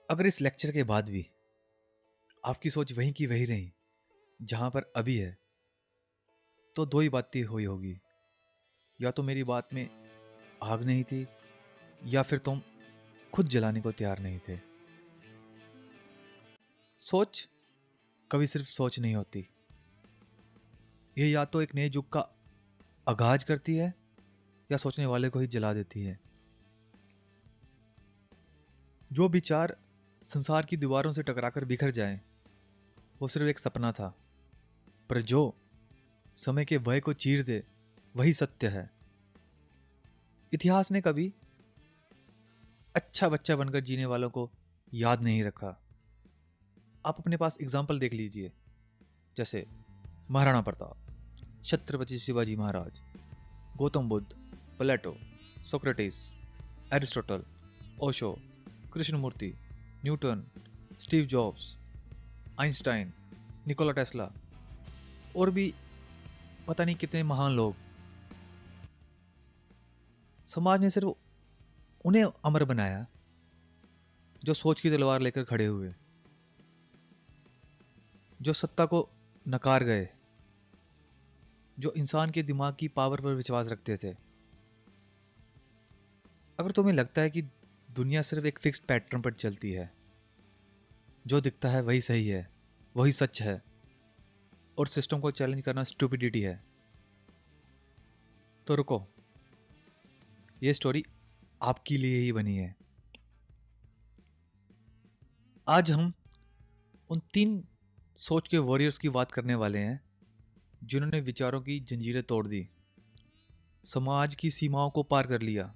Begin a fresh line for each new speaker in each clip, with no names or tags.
अगर इस लेक्चर के बाद भी आपकी सोच वहीं की वही रही जहां पर अभी है, तो दो ही बातें हुई होगी। या तो मेरी बात में आग नहीं थी, या फिर तुम खुद जलाने को तैयार नहीं थे। सोच कभी सिर्फ सोच नहीं होती, ये या तो एक नए युग का आगाज करती है या सोचने वाले को ही जला देती है। जो विचार संसार की दीवारों से टकराकर बिखर जाएं, वो सिर्फ एक सपना था, पर जो समय के भय को चीर दे वही सत्य है। इतिहास ने कभी अच्छा बच्चा बनकर जीने वालों को याद नहीं रखा। आप अपने पास एग्जाम्पल देख लीजिए, जैसे Maharana Pratap, Chhatrapati Shivaji Maharaj, Gautam Buddha, Plato, Socrates, Aristotle, Osho, Krishnamurti, Newton, Steve Jobs, Einstein, Nikola Tesla और भी पता नहीं कितने महान लोग। समाज ने सिर्फ उन्हें अमर बनाया जो सोच की तलवार लेकर खड़े हुए, जो सत्ता को नकार गए, जो इंसान के दिमाग की पावर पर विश्वास रखते थे। अगर तुम्हें लगता है कि दुनिया सिर्फ एक फिक्स्ड पैटर्न पर चलती है, जो दिखता है वही सही है, वही सच है, और सिस्टम को चैलेंज करना स्टूपिडिटी है, तो रुको, ये स्टोरी आपके लिए ही बनी है। आज हम उन 3 सोच के वॉरियर्स की बात करने वाले हैं जिन्होंने विचारों की जंजीरें तोड़ दी, समाज की सीमाओं को पार कर लिया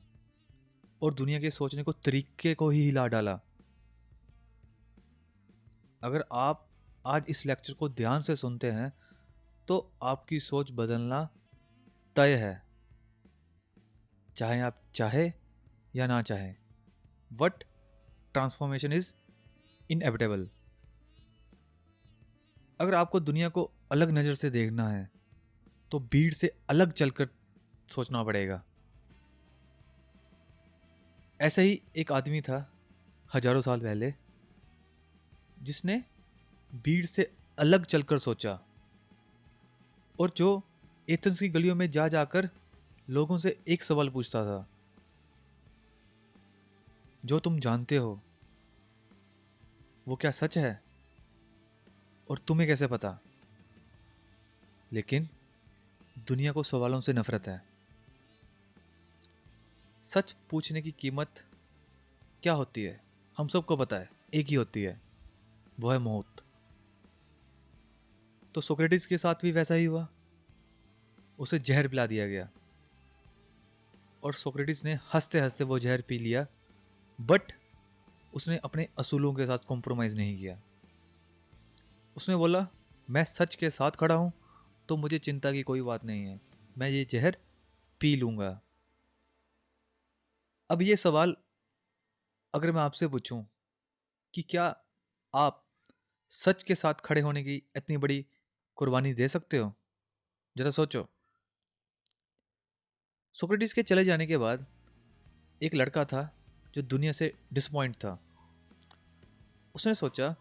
और दुनिया के सोचने को तरीके को ही हिला डाला। अगर आप आज इस लेक्चर को ध्यान से सुनते हैं तो आपकी सोच बदलना तय है, चाहे आप चाहे या ना चाहे। But transformation is inevitable. अगर आपको दुनिया को अलग नज़र से देखना है तो भीड़ से अलग चलकर सोचना पड़ेगा। ऐसा ही एक आदमी था हजारों साल पहले, जिसने भीड़ से अलग चलकर सोचा, और जो एथेंस की गलियों में जा जाकर लोगों से एक सवाल पूछता था, जो तुम जानते हो वो क्या सच है, और तुम्हें कैसे पता? लेकिन दुनिया को सवालों से नफरत है। सच पूछने की कीमत क्या होती है हम सबको पता है, एक ही होती है, वो है मौत। तो सोक्रेटिस के साथ भी वैसा ही हुआ। उसे जहर पिला दिया गया और सोक्रेटिस ने हंसते हंसते वो जहर पी लिया, बट उसने अपने असूलों के साथ कॉम्प्रोमाइज नहीं किया। उसने बोला, मैं सच के साथ खड़ा हूं तो मुझे चिंता की कोई बात नहीं है, मैं ये जहर पी लूंगा। अब ये सवाल अगर मैं आपसे पूछूं कि क्या आप सच के साथ खड़े होने की इतनी बड़ी कुर्बानी दे सकते हो? जरा सोचो। सोक्रेटिस के चले जाने के बाद एक लड़का था जो दुनिया से डिसपॉइंट था। उसने सोचा,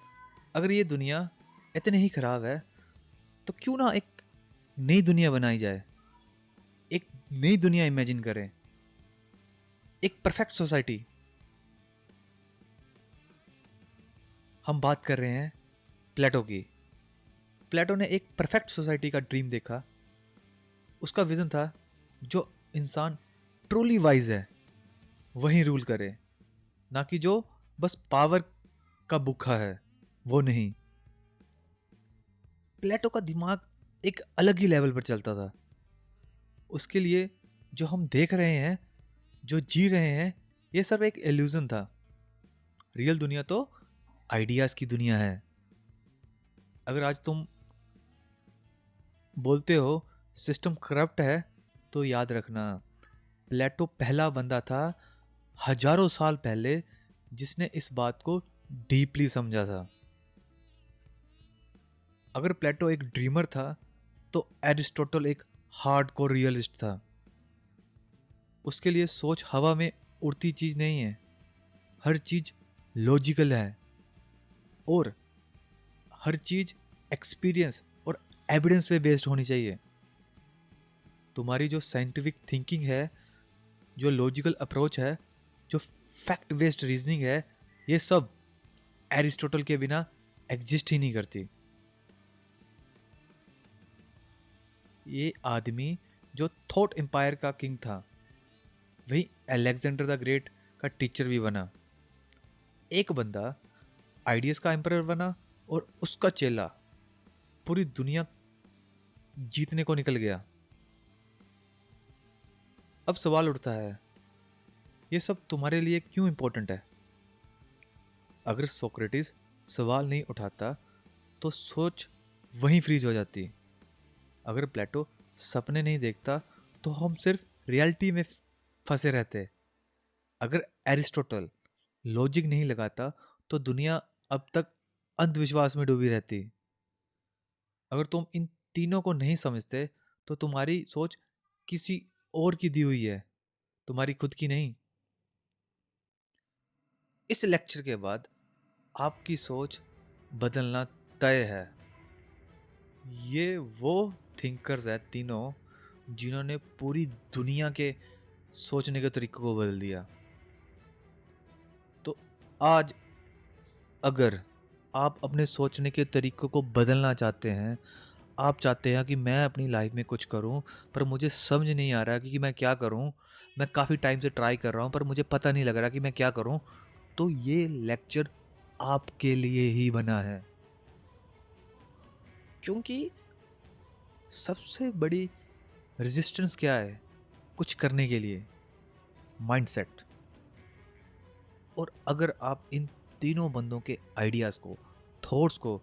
अगर ये दुनिया इतनी ही खराब है तो क्यों ना एक नई दुनिया बनाई जाए, एक नई दुनिया इमेजिन करें, एक परफेक्ट सोसाइटी। हम बात कर रहे हैं प्लेटो की। प्लेटो ने एक परफेक्ट सोसाइटी का ड्रीम देखा। उसका विजन था जो इंसान ट्रूली वाइज है वही रूल करे, ना कि जो बस पावर का भूखा है वो नहीं। प्लेटो का दिमाग एक अलग ही लेवल पर चलता था। उसके लिए जो हम देख रहे हैं, जो जी रहे हैं, ये सब एक इल्यूजन था। रियल दुनिया तो आइडियाज की दुनिया है। अगर आज तुम बोलते हो सिस्टम करप्ट है, तो याद रखना, प्लेटो पहला बंदा था हजारों साल पहले जिसने इस बात को डीपली समझा था। अगर प्लेटो एक ड्रीमर था तो एरिस्टोटल एक हार्डकोर रियलिस्ट था। उसके लिए सोच हवा में उड़ती चीज नहीं है, हर चीज लॉजिकल है। और हर चीज एक्सपीरियंस और एविडेंस पे बेस्ड होनी चाहिए। तुम्हारी जो साइंटिफिक थिंकिंग है, जो लॉजिकल अप्रोच है, जो फैक्ट बेस्ड रीजनिंग है, ये सब एरिस्टोटल के बिना एग्जिस्ट ही नहीं करती। ये आदमी जो थॉट एम्पायर का किंग था, वही अलेक्जेंडर द ग्रेट का टीचर भी बना। एक बंदा आइडियस का एम्परर बना और उसका चेला पूरी दुनिया जीतने को निकल गया। अब सवाल उठता है, ये सब तुम्हारे लिए क्यों इंपॉर्टेंट है? अगर सोक्रेटिस सवाल नहीं उठाता तो सोच वहीं फ्रीज हो जाती। अगर प्लेटो सपने नहीं देखता तो हम सिर्फ रियलिटी में फंसे रहते। अगर एरिस्टोटल लॉजिक नहीं लगाता तो दुनिया अब तक अंधविश्वास में डूबी रहती। अगर तुम इन तीनों को नहीं समझते तो तुम्हारी सोच किसी और की दी हुई है, तुम्हारी खुद की नहीं। इस लेक्चर के बाद आपकी सोच बदलना तय है। ये वो थिंकर्स है तीनों जिन्होंने पूरी दुनिया के सोचने के तरीकों को बदल दिया। तो आज अगर आप अपने सोचने के तरीकों को बदलना चाहते हैं, आप चाहते हैं कि मैं अपनी लाइफ में कुछ करूं पर मुझे समझ नहीं आ रहा कि मैं क्या करूं, मैं काफ़ी टाइम से ट्राई कर रहा हूं पर मुझे पता नहीं लग रहा कि मैं क्या करूं, तो ये लेक्चर आपके लिए ही बना है। क्योंकि सबसे बड़ी रेजिस्टेंस क्या है कुछ करने के लिए? माइंडसेट। और अगर आप इन तीनों बंदों के आइडियाज़ को, थॉट्स को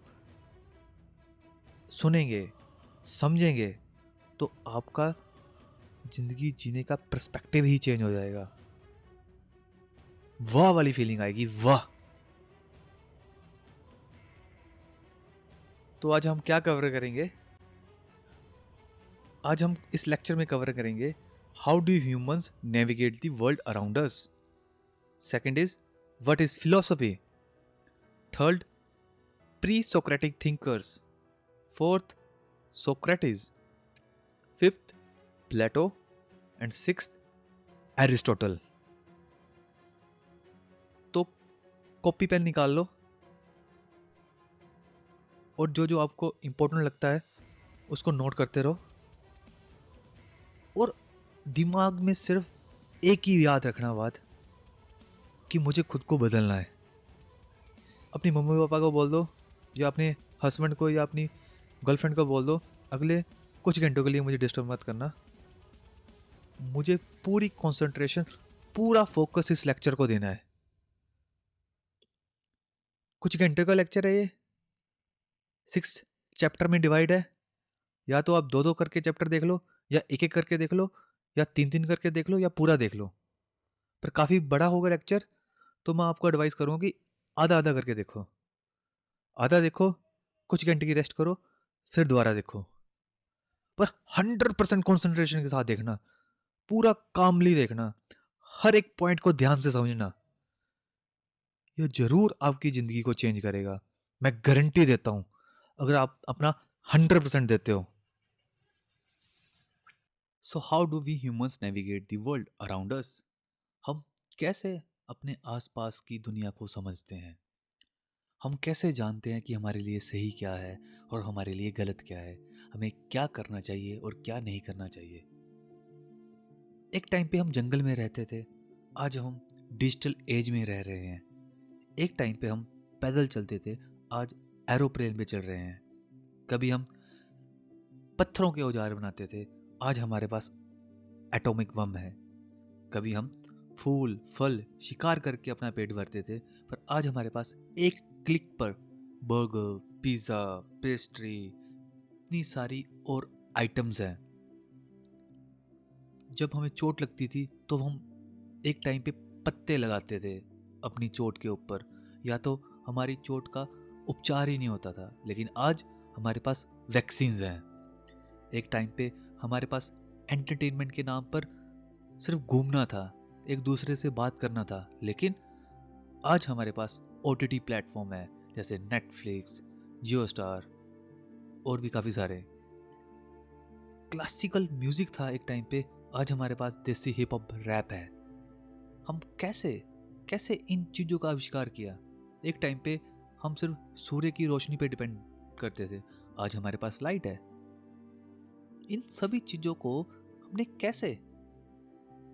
सुनेंगे, समझेंगे, तो आपका ज़िंदगी जीने का पर्सपेक्टिव ही चेंज हो जाएगा। वाह वाली फीलिंग आएगी, वाह। तो आज हम क्या कवर करेंगे? आज हम इस लेक्चर में कवर करेंगे how do humans navigate the world around us. Second is what is philosophy. Third, pre Socratic thinkers. Fourth, Socrates. Fifth, Plato. And sixth, Aristotle. तो कॉपी पेन निकाल लो और जो जो आपको इंपॉर्टेंट लगता है उसको नोट करते रहो। और दिमाग में सिर्फ एक ही याद रखना बात, कि मुझे खुद को बदलना है। अपनी मम्मी पापा को बोल दो, या अपने हस्बैंड को या अपनी गर्लफ्रेंड को बोल दो, अगले कुछ घंटों के लिए मुझे डिस्टर्ब मत करना। मुझे पूरी कंसंट्रेशन, पूरा फोकस इस लेक्चर को देना है। कुछ घंटे का लेक्चर है ये, 6 चैप्टर में डिवाइड है। या तो आप दो दो करके चैप्टर देख लो, या एक एक करके देख लो, या तीन तीन करके देख लो, या पूरा देख लो। पर काफ़ी बड़ा होगा लेक्चर, तो मैं आपको एडवाइस करूँगा कि आधा आधा करके देखो। आधा देखो, कुछ घंटे की रेस्ट करो, फिर दोबारा देखो। पर 100% कॉन्सेंट्रेशन के साथ देखना, पूरा कामली देखना, हर एक पॉइंट को ध्यान से समझना। यह जरूर आपकी जिंदगी को चेंज करेगा, मैं गारंटी देता हूं, अगर आप अपना 100% देते हो। So how do we humans navigate the world around us. हम कैसे अपने आसपास की दुनिया को समझते हैं? हम कैसे जानते हैं कि हमारे लिए सही क्या है और हमारे लिए गलत क्या है, हमें क्या करना चाहिए और क्या नहीं करना चाहिए? एक टाइम पे हम जंगल में रहते थे, आज हम डिजिटल एज में रह रहे हैं। एक टाइम पे हम पैदल चलते थे, आज एरोप्लेन पे चल रहे हैं। कभी हम पत्थरों के औजार बनाते थे, आज हमारे पास एटॉमिक बम है। कभी हम फूल फल शिकार करके अपना पेट भरते थे, पर आज हमारे पास एक क्लिक पर बर्गर, पिज़्ज़ा, पेस्ट्री, इतनी सारी और आइटम्स हैं। जब हमें चोट लगती थी तो हम एक टाइम पे पत्ते लगाते थे अपनी चोट के ऊपर, या तो हमारी चोट का उपचार ही नहीं होता था। लेकिन आज हमारे पास वैक्सीन्स हैं। एक टाइम पे हमारे पास एंटरटेनमेंट के नाम पर सिर्फ घूमना था, एक दूसरे से बात करना था, लेकिन आज हमारे पास ओटीटी प्लेटफॉर्म है जैसे नेटफ्लिक्स, जियो स्टार और भी काफ़ी सारे। क्लासिकल म्यूजिक था एक टाइम पे, आज हमारे पास देसी हिप हॉप रैप है। हम कैसे कैसे इन चीज़ों का आविष्कार किया? एक टाइम पे हम सिर्फ सूर्य की रोशनी पे डिपेंड करते थे, आज हमारे पास लाइट है। इन सभी चीज़ों को हमने कैसे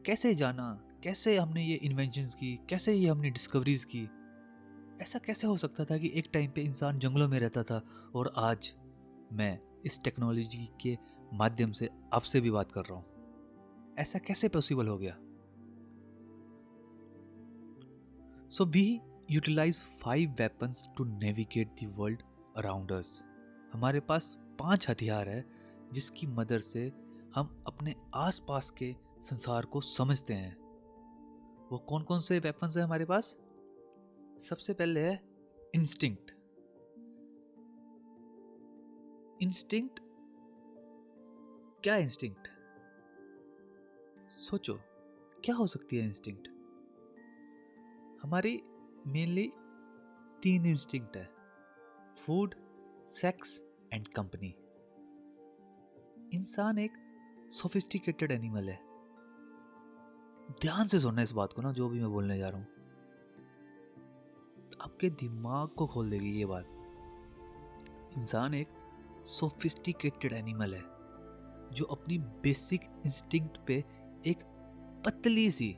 कैसे जाना, कैसे हमने ये इन्वेंशंस की, कैसे ये हमने डिस्कवरीज की? ऐसा कैसे हो सकता था कि एक टाइम पे इंसान जंगलों में रहता था और आज मैं इस टेक्नोलॉजी के माध्यम से आपसे भी बात कर रहा हूँ? ऐसा कैसे पॉसिबल हो गया? So we utilize 5 weapons to navigate the world around us. हमारे पास 5 हथियार है जिसकी मदद से हम अपने आसपास के संसार को समझते हैं। वो कौन कौन से वेपन्स है हमारे पास? सबसे पहले है इंस्टिंक्ट। इंस्टिंक्ट क्या है? इंस्टिंक्ट सोचो, क्या हो सकती है इंस्टिंक्ट? हमारी मेनली 3 इंस्टिंक्ट है: फूड, सेक्स एंड कंपनी। इंसान एक सोफिस्टिकेटेड एनिमल है। ध्यान से सुनना इस बात को ना, जो भी मैं बोलने जा रहा हूं आपके दिमाग को खोल देगी ये बात। इंसान एक सोफिस्टिकेटेड एनिमल है जो अपनी बेसिक इंस्टिंक्ट पे एक पतली सी,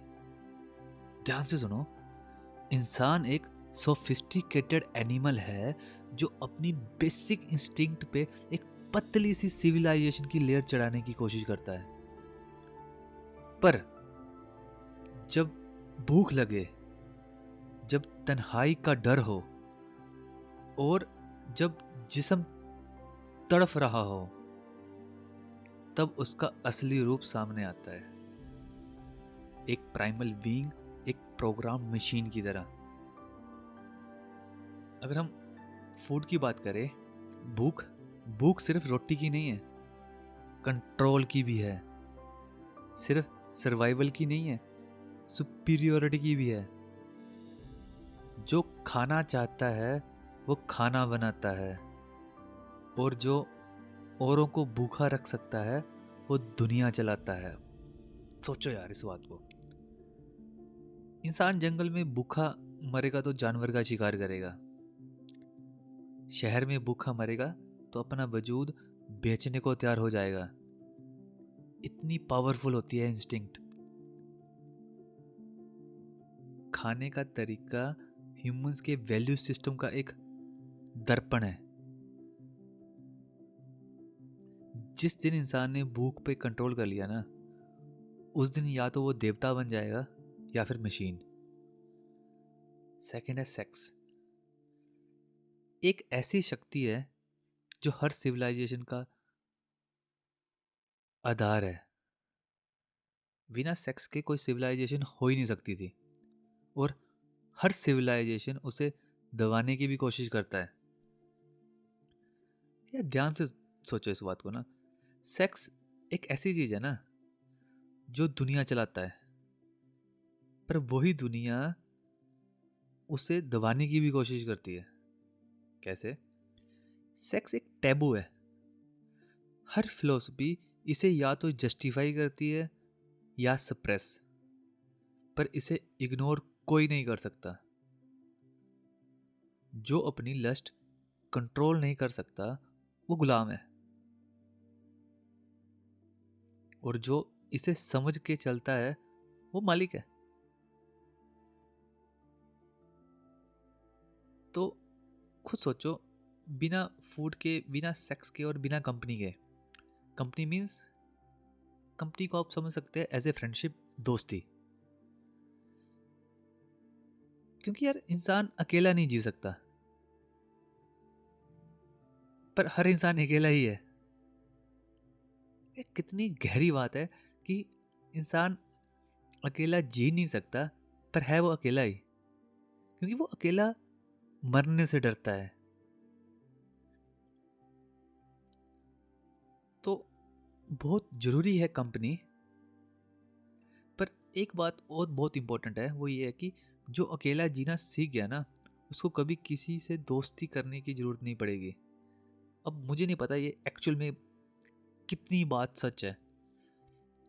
ध्यान से सुनो, इंसान एक सोफिस्टिकेटेड एनिमल है जो अपनी बेसिक इंस्टिंक्ट पे एक पतली सी सिविलाइजेशन की लेयर चढ़ाने की कोशिश करता है। पर जब भूख लगे, जब तन्हाई का डर हो और जब जिस्म तड़फ रहा हो, तब उसका असली रूप सामने आता है। एक प्राइमल बीइंग, एक प्रोग्राम मशीन की तरह। अगर हम फूड की बात करें, भूख भूख सिर्फ रोटी की नहीं है, कंट्रोल की भी है। सिर्फ सर्वाइवल की नहीं है, सुपीरियोरिटी की भी है। जो खाना चाहता है वो खाना बनाता है, और जो औरों को भूखा रख सकता है वो दुनिया चलाता है। सोचो यार इस बात को। इंसान जंगल में भूखा मरेगा तो जानवर का शिकार करेगा, शहर में भूखा मरेगा तो अपना वजूद बेचने को तैयार हो जाएगा। इतनी पावरफुल होती है इंस्टिंक्ट। खाने का तरीका ह्यूमंस के वैल्यू सिस्टम का एक दर्पण है। जिस दिन इंसान ने भूख पे कंट्रोल कर लिया ना, उस दिन या तो वो देवता बन जाएगा या फिर मशीन। सेकंड है सेक्स। एक ऐसी शक्ति है जो हर सिविलाइजेशन का आधार है। बिना सेक्स के कोई सिविलाइजेशन हो ही नहीं सकती थी, और हर सिविलाइजेशन उसे दबाने की भी कोशिश करता है। या ध्यान से सोचो इस बात को ना, सेक्स एक ऐसी चीज है ना जो दुनिया चलाता है, पर वही दुनिया उसे दबाने की भी कोशिश करती है। कैसे? सेक्स एक टैबू है। हर फिलोसफी इसे या तो जस्टिफाई करती है या सप्रेस, पर इसे इग्नोर कोई नहीं कर सकता। जो अपनी लस्ट कंट्रोल नहीं कर सकता वो गुलाम है, और जो इसे समझ के चलता है वो मालिक है। तो खुद सोचो, बिना फूड के, बिना सेक्स के और बिना कंपनी के, कंपनी मीन्स, कंपनी को आप समझ सकते हैं एज ए फ्रेंडशिप, दोस्ती। क्योंकि यार इंसान अकेला नहीं जी सकता, पर हर इंसान अकेला ही है। ये कितनी गहरी बात है कि इंसान अकेला जी नहीं सकता, पर है वो अकेला ही, क्योंकि वो अकेला मरने से डरता है। तो बहुत जरूरी है कंपनी। पर एक बात और बहुत इंपॉर्टेंट है, वो ये है कि जो अकेला जीना सीख गया ना, उसको कभी किसी से दोस्ती करने की ज़रूरत नहीं पड़ेगी। अब मुझे नहीं पता ये एक्चुअल में कितनी बात सच है,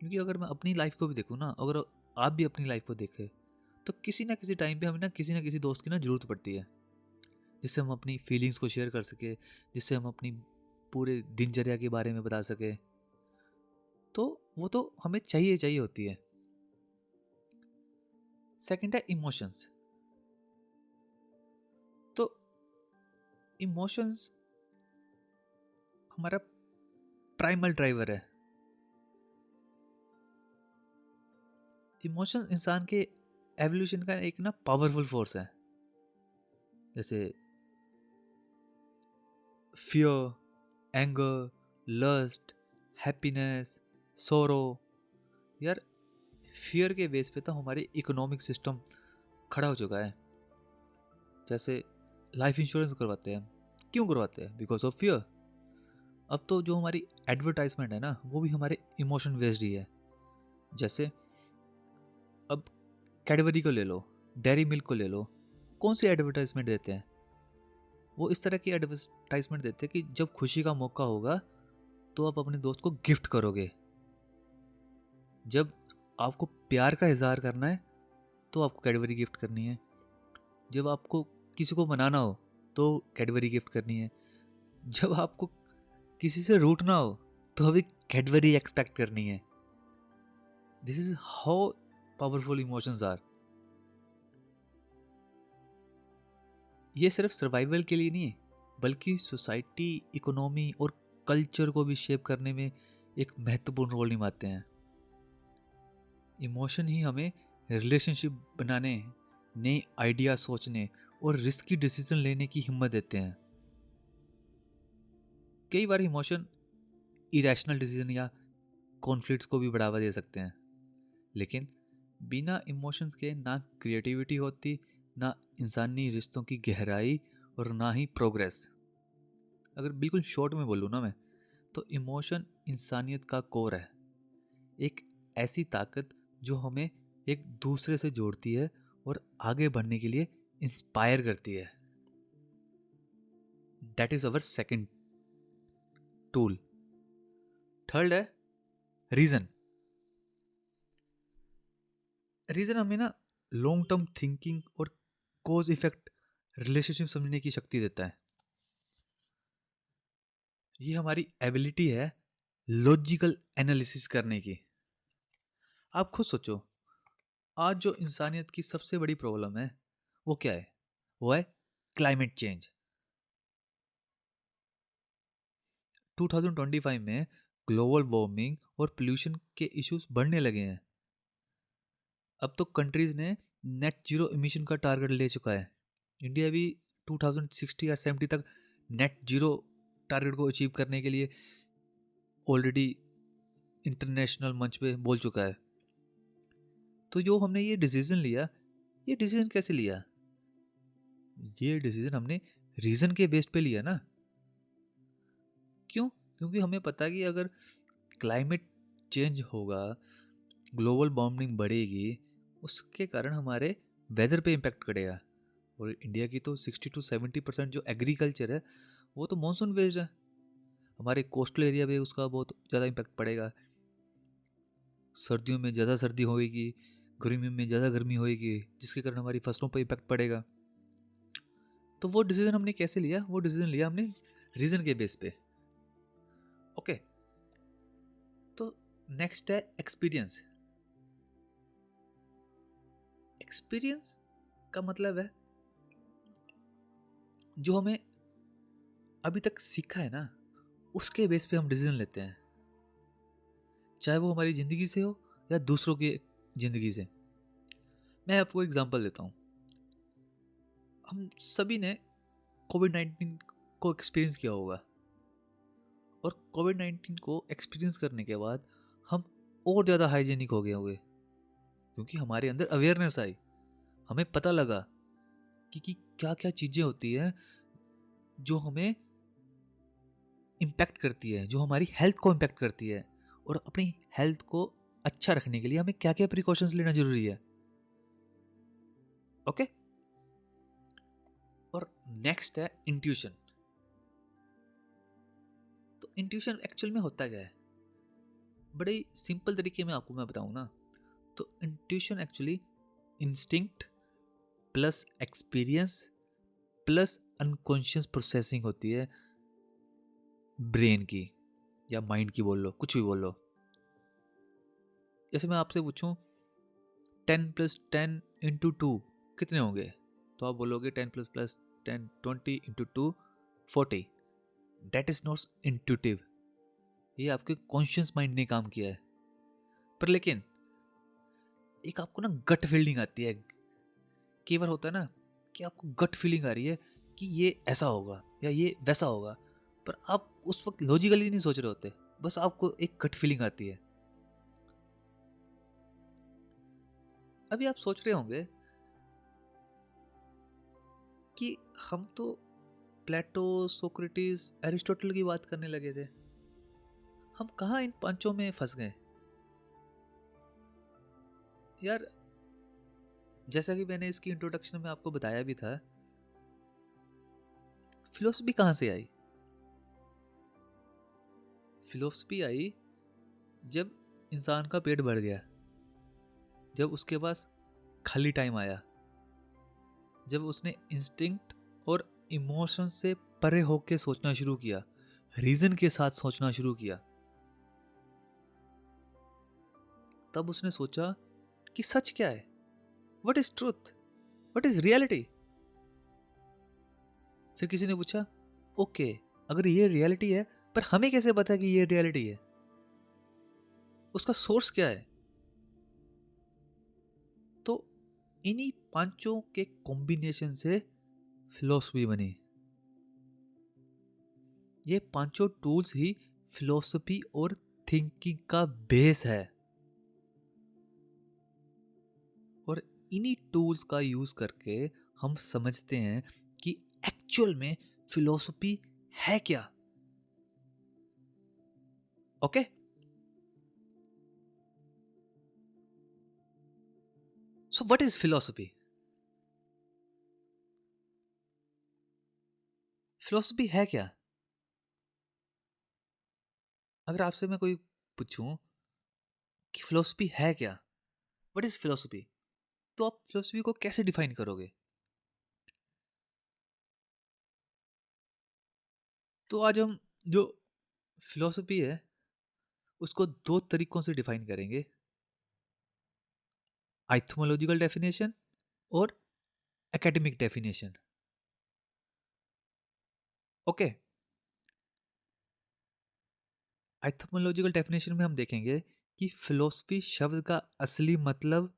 क्योंकि अगर मैं अपनी लाइफ को भी देखूँ ना, अगर आप भी अपनी लाइफ को देखें, तो किसी ना किसी टाइम पे हमें ना किसी दोस्त की ना ज़रूरत पड़ती है, जिससे हम अपनी फीलिंग्स को शेयर कर सके, जिससे हम अपनी पूरे दिनचर्या के बारे में बता सके। तो वो तो हमें चाहिए चाहिए होती है। सेकंड है इमोशंस। तो इमोशंस हमारा प्राइमल ड्राइवर है। इमोशंस इंसान के एवोल्यूशन का एक ना पावरफुल फोर्स है। जैसे फियर, एंगर, लस्ट, हैप्पीनेस, सोरो। यार, फियर के बेस पे तो हमारी इकोनॉमिक सिस्टम खड़ा हो चुका है। जैसे लाइफ इंश्योरेंस करवाते हैं, क्यों करवाते हैं? Because of fear. अब तो जो हमारी एडवर्टाइजमेंट है ना, वो भी हमारे इमोशन बेस्ड ही है। जैसे अब कैडबरी को ले लो, डेयरी मिल्क को ले लो, कौन सी एडवर्टाइजमेंट देते हैं? वो इस तरह की एडवर्टाइजमेंट देते हैं कि जब खुशी का मौका होगा तो आप अपने दोस्त को गिफ्ट करोगे। जब आपको प्यार का इजहार करना है तो आपको कैडबरी गिफ्ट करनी है। जब आपको किसी को मनाना हो तो कैडबरी गिफ्ट करनी है। जब आपको किसी से रूठना हो तो अभी कैडबरी एक्सपेक्ट करनी है। This is how powerful emotions are. ये सिर्फ सर्वाइवल के लिए नहीं है, बल्कि सोसाइटी, इकोनॉमी और कल्चर को भी शेप करने में एक महत्वपूर्ण रोल निभाते हैं। इमोशन ही हमें रिलेशनशिप बनाने, नए आइडिया सोचने और रिस्की डिसीजन लेने की हिम्मत देते हैं। कई बार इमोशन इरेशनल डिसीजन या कॉन्फ्लिक्ट्स को भी बढ़ावा दे सकते हैं, लेकिन बिना इमोशंस के ना क्रिएटिविटी होती, ना इंसानी रिश्तों की गहराई और ना ही प्रोग्रेस। अगर बिल्कुल शॉर्ट में बोलूँ ना मैं, तो इमोशन इंसानियत का कोर है। एक ऐसी ताकत जो हमें एक दूसरे से जोड़ती है और आगे बढ़ने के लिए इंस्पायर करती है। That is our second tool. Third है रीजन। रीजन हमें ना लॉन्ग टर्म थिंकिंग और कोज इफेक्ट रिलेशनशिप समझने की शक्ति देता है। ये हमारी एबिलिटी है लॉजिकल एनालिसिस करने की। आप खुद सोचो, आज जो इंसानियत की सबसे बड़ी प्रॉब्लम है वो क्या है? वो है क्लाइमेट चेंज। 2025 में ग्लोबल वार्मिंग और पोल्यूशन के इश्यूज बढ़ने लगे हैं। अब तो कंट्रीज ने नेट जीरो एमिशन का टारगेट ले चुका है। इंडिया भी 2060 या 70 तक नेट जीरो टारगेट को अचीव करने के लिए ऑलरेडी इंटरनेशनल मंच पे बोल चुका है। तो जो हमने ये डिसीजन लिया, ये डिसीजन कैसे लिया? ये डिसीजन हमने रीजन के बेस पे लिया ना। क्यों? क्योंकि हमें पता है कि अगर क्लाइमेट चेंज होगा, ग्लोबल वार्मिंग बढ़ेगी, उसके कारण हमारे वेदर पे इम्पैक्ट करेगा। और इंडिया की तो 60 to 70% जो एग्रीकल्चर है वो तो मानसून बेस्ड है। हमारे कोस्टल एरिया पे उसका बहुत ज़्यादा इम्पैक्ट पड़ेगा। सर्दियों में ज़्यादा सर्दी होगी, गर्मियों में ज़्यादा गर्मी होगी, जिसके कारण हमारी फसलों पर इम्पैक्ट पड़ेगा। तो वो डिसीजन हमने कैसे लिया? वो डिसीजन लिया हमने रीजन के बेस पे। ओके, तो नेक्स्ट है एक्सपीरियंस। एक्सपीरियंस का मतलब है जो हमें अभी तक सीखा है ना, उसके बेस पे हम डिसीजन लेते हैं, चाहे वो हमारी ज़िंदगी से हो या दूसरों की ज़िंदगी से। मैं आपको एग्जांपल देता हूँ। हम सभी ने कोविड-19 को एक्सपीरियंस किया होगा, और कोविड-19 को एक्सपीरियंस करने के बाद हम और ज़्यादा हाइजीनिक हो गए होंगे, क्योंकि हमारे अंदर अवेयरनेस आई। हमें पता लगा कि क्या क्या चीज़ें होती हैं जो हमें इम्पैक्ट करती है, जो हमारी हेल्थ को इम्पैक्ट करती है, और अपनी हेल्थ को अच्छा रखने के लिए हमें क्या क्या प्रिकॉशंस लेना जरूरी है। ओके, नेक्स्ट है इंट्यूशन। तो इंट्यूशन एक्चुअल में होता क्या है, बड़े ही सिंपल तरीके में आपको मैं बताऊं ना, तो intuition actually instinct plus experience plus unconscious processing होती है ब्रेन की या माइंड की, बोल लो कुछ भी बोल लो। जैसे मैं आपसे पूछूं 10 + 10 × 2 कितने होंगे, तो आप बोलोगे 10 + 10 20 × 2 40। डेट इज नॉट इंट्यूटिव, ये आपके कॉन्शियस माइंड ने काम किया है। पर लेकिन एक आपको ना गट फीलिंग आती है, कई बार होता है ना कि आपको गट फीलिंग आ रही है कि ये ऐसा होगा या ये वैसा होगा, पर आप उस वक्त लॉजिकली नहीं सोच रहे होते, बस आपको एक गट फीलिंग आती है। अभी आप सोच रहे होंगे कि हम तो प्लेटो, सोक्रेटिस, एरिस्टोटल की बात करने लगे थे, हम कहाँ इन पांचों में फंस गए यार। जैसा कि मैंने इसकी इंट्रोडक्शन में आपको बताया भी था, फिलोसफी कहाँ से आई। फिलोसफी आई जब इंसान का पेट भर गया, जब उसके पास खाली टाइम आया, जब उसने इंस्टिंक्ट और इमोशन से परे होके सोचना शुरू किया, रीजन के साथ सोचना शुरू किया, तब उसने सोचा कि सच क्या है, what is truth, what is reality. फिर किसी ने पूछा ओके, अगर ये रियलिटी है, पर हमें कैसे पता कि ये रियलिटी है, उसका सोर्स क्या है। तो इन्हीं पांचों के कॉम्बिनेशन से फिलोसफी बनी। ये पांचों टूल्स ही फिलोसफी और थिंकिंग का बेस है, और इन्हीं टूल्स का यूज करके हम समझते हैं कि एक्चुअल में फिलोसफी है क्या। Okay so what is philosophy. Philosophy है क्या। अगर आपसे मैं कोई पूछूं कि फिलोसफी है क्या, व्हाट इज फिलोसफी, तो आप फिलोसफी को कैसे डिफाइन करोगे। तो आज हम जो फिलोसफी है उसको दो तरीकों से डिफाइन करेंगे, आइथमोलॉजिकल डेफिनेशन और एकेडमिक डेफिनेशन। ओके, आइथमोलॉजिकल डेफिनेशन में हम देखेंगे कि फिलोसफी शब्द का असली मतलब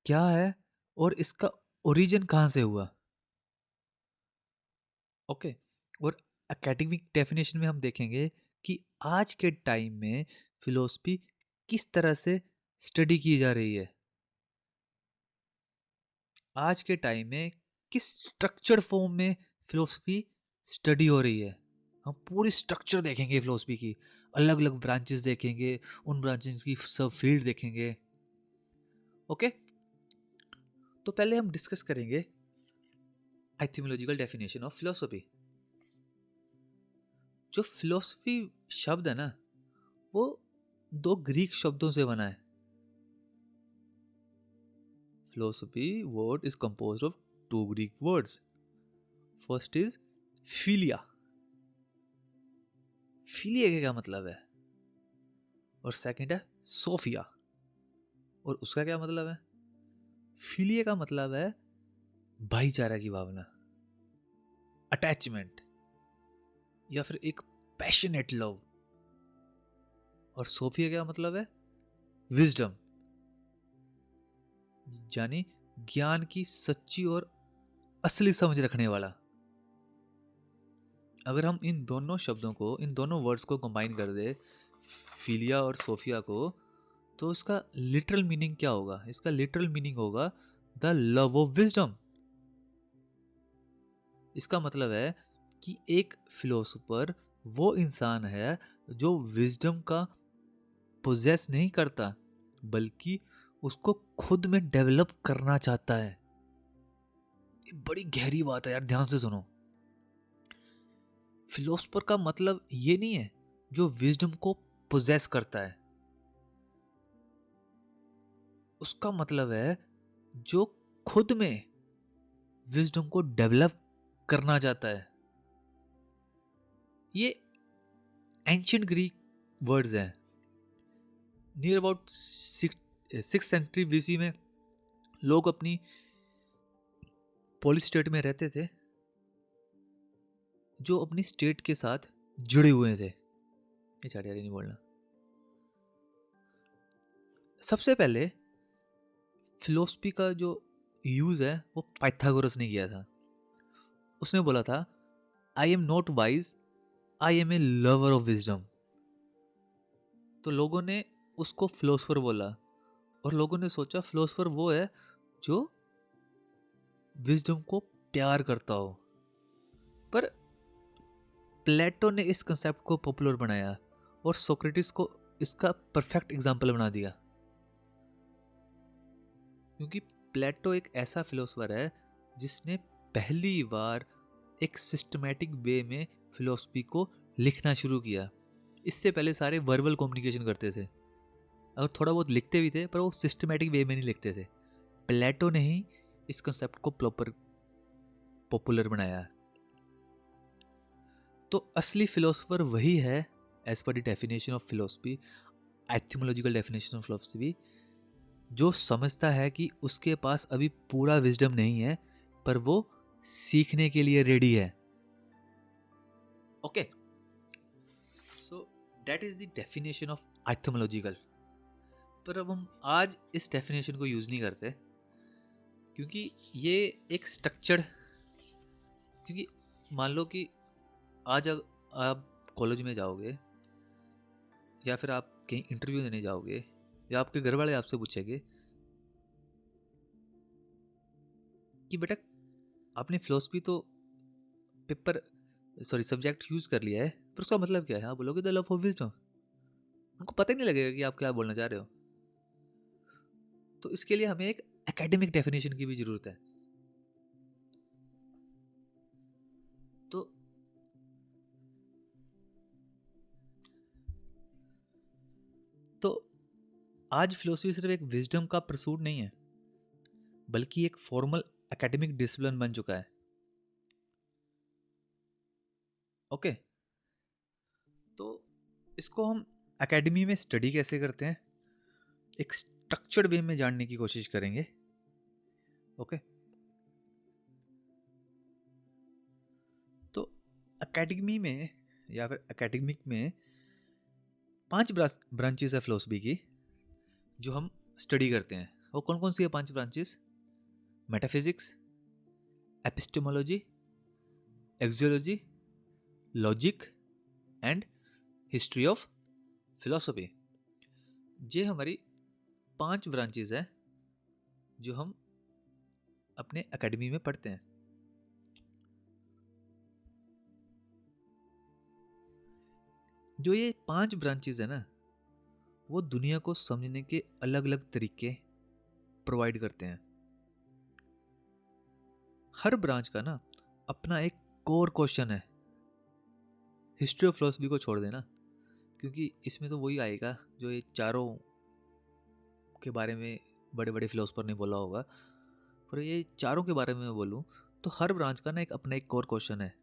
क्या है और इसका ओरिजिन कहाँ से हुआ। ओके, और एकेडमिक डेफिनेशन में हम देखेंगे कि आज के टाइम में फिलोसफी किस तरह से स्टडी की जा रही है, आज के टाइम में किस स्ट्रक्चर्ड फॉर्म में फिलोसफी स्टडी हो रही है। हम पूरी स्ट्रक्चर देखेंगे फिलोसफी की, अलग अलग ब्रांचेस देखेंगे, उन ब्रांचेस की सब फील्ड देखेंगे। ओके, तो पहले हम डिस्कस करेंगे एथियोलॉजिकल डेफिनेशन ऑफ फिलोसफी। जो फिलोसफी शब्द है ना, वो दो ग्रीक शब्दों से बना है। Philosophy word is composed of two Greek words. First is philia. Philia का क्या मतलब है, और सेकंड है सोफिया, और उसका क्या मतलब है। फिलिया का मतलब है भाईचारा की भावना, अटैचमेंट, या फिर एक पैशनेट लव। और सोफिया क्या मतलब है, विजडम, यानी ज्ञान की सच्ची और असली समझ रखने वाला। अगर हम इन दोनों शब्दों को, इन दोनों वर्ड्स को कंबाइन कर दे, फिलिया और सोफिया को, तो इसका लिटरल मीनिंग क्या होगा। इसका लिटरल मीनिंग होगा द लव ऑफ विजडम। इसका मतलब है कि एक फिलोसोफर वो इंसान है जो विजडम का पोजेस नहीं करता, बल्कि उसको खुद में डेवलप करना चाहता है। ये बड़ी गहरी बात है यार, ध्यान से सुनो। फिलोसफर का मतलब ये नहीं है जो विजडम को पोजेस करता है, उसका मतलब है जो खुद में विजडम को डेवलप करना चाहता है। ये एंशियंट ग्रीक वर्ड्स हैं। Near about 6th century BC में लोग अपनी पोलिस स्टेट में रहते थे जो अपनी स्टेट के साथ जुड़े हुए थे। ये चार नहीं बोलना। सबसे पहले फिलोसफी का जो यूज है वो पाइथागोरस ने किया था। उसने बोला था I am not wise, I am a lover of wisdom. तो लोगों ने उसको फिलोसफर बोला और लोगों ने सोचा फिलोसफर वो है जो विजडम को प्यार करता हो। पर प्लेटो ने इस कंसेप्ट को पॉपुलर बनाया और सोक्रेटिस को इसका परफेक्ट एग्जाम्पल बना दिया, क्योंकि प्लेटो एक ऐसा फिलोसफर है जिसने पहली बार एक सिस्टमैटिक वे में फिलोसफी को लिखना शुरू किया। इससे पहले सारे वर्बल कम्युनिकेशन करते थे, अगर थोड़ा बहुत लिखते भी थे पर वो सिस्टमैटिक वे में नहीं लिखते थे। प्लेटो ने ही इस कंसेप्ट को प्रॉपर पॉपुलर बनाया। तो असली फिलोसफर वही है as per the definition of philosophy, etymological definition of philosophy, जो समझता है कि उसके पास अभी पूरा विजडम नहीं है पर वो सीखने के लिए रेडी है। Okay, so that is the definition of etymological. पर अब हम आज इस डेफिनेशन को यूज नहीं करते क्योंकि ये एक स्ट्रक्चर्ड, क्योंकि मान लो कि आज आप कॉलेज में जाओगे या फिर आप कहीं इंटरव्यू देने जाओगे या आपके घर वाले आपसे पूछेंगे कि बेटा आपने फिलोसफी तो पेपर सब्जेक्ट यूज कर लिया है पर उसका मतलब क्या है, आप बोलोगे द लव ऑफ विजडम। उनको पता ही नहीं लगेगा कि आप क्या बोलना चाह रहे हो। तो इसके लिए हमें एक एकेडमिक डेफिनेशन की भी जरूरत है। तो आज फिलोसफी सिर्फ एक विजडम का परसूट नहीं है बल्कि एक फॉर्मल एकेडमिक डिसिप्लिन बन चुका है। ओके, तो इसको हम एकेडमी में स्टडी कैसे करते हैं, एक स्ट्रक्चर्ड वे में जानने की कोशिश करेंगे। ओके, तो एकेडमी में या फिर एकेडमिक में 5 ब्रांचेस है फिलोसफी की जो हम स्टडी करते हैं। वो कौन कौन सी है 5 branches? Metaphysics, epistemology, axiology, logic and history of philosophy. ये हमारी 5 ब्रांचेस है जो हम अपने एकेडमी में पढ़ते हैं। जो ये 5 ब्रांचेस है ना, वो दुनिया को समझने के अलग अलग तरीके प्रोवाइड करते हैं। हर ब्रांच का ना अपना एक कोर क्वेश्चन है। हिस्ट्री ऑफ फिलोसफी को छोड़ देना क्योंकि इसमें तो वही आएगा जो ये चारों के बारे में बड़े बड़े फिलोसफर ने बोला होगा। पर ये चारों के बारे में मैं बोलूँ तो हर ब्रांच का ना एक अपना एक कोर क्वेश्चन है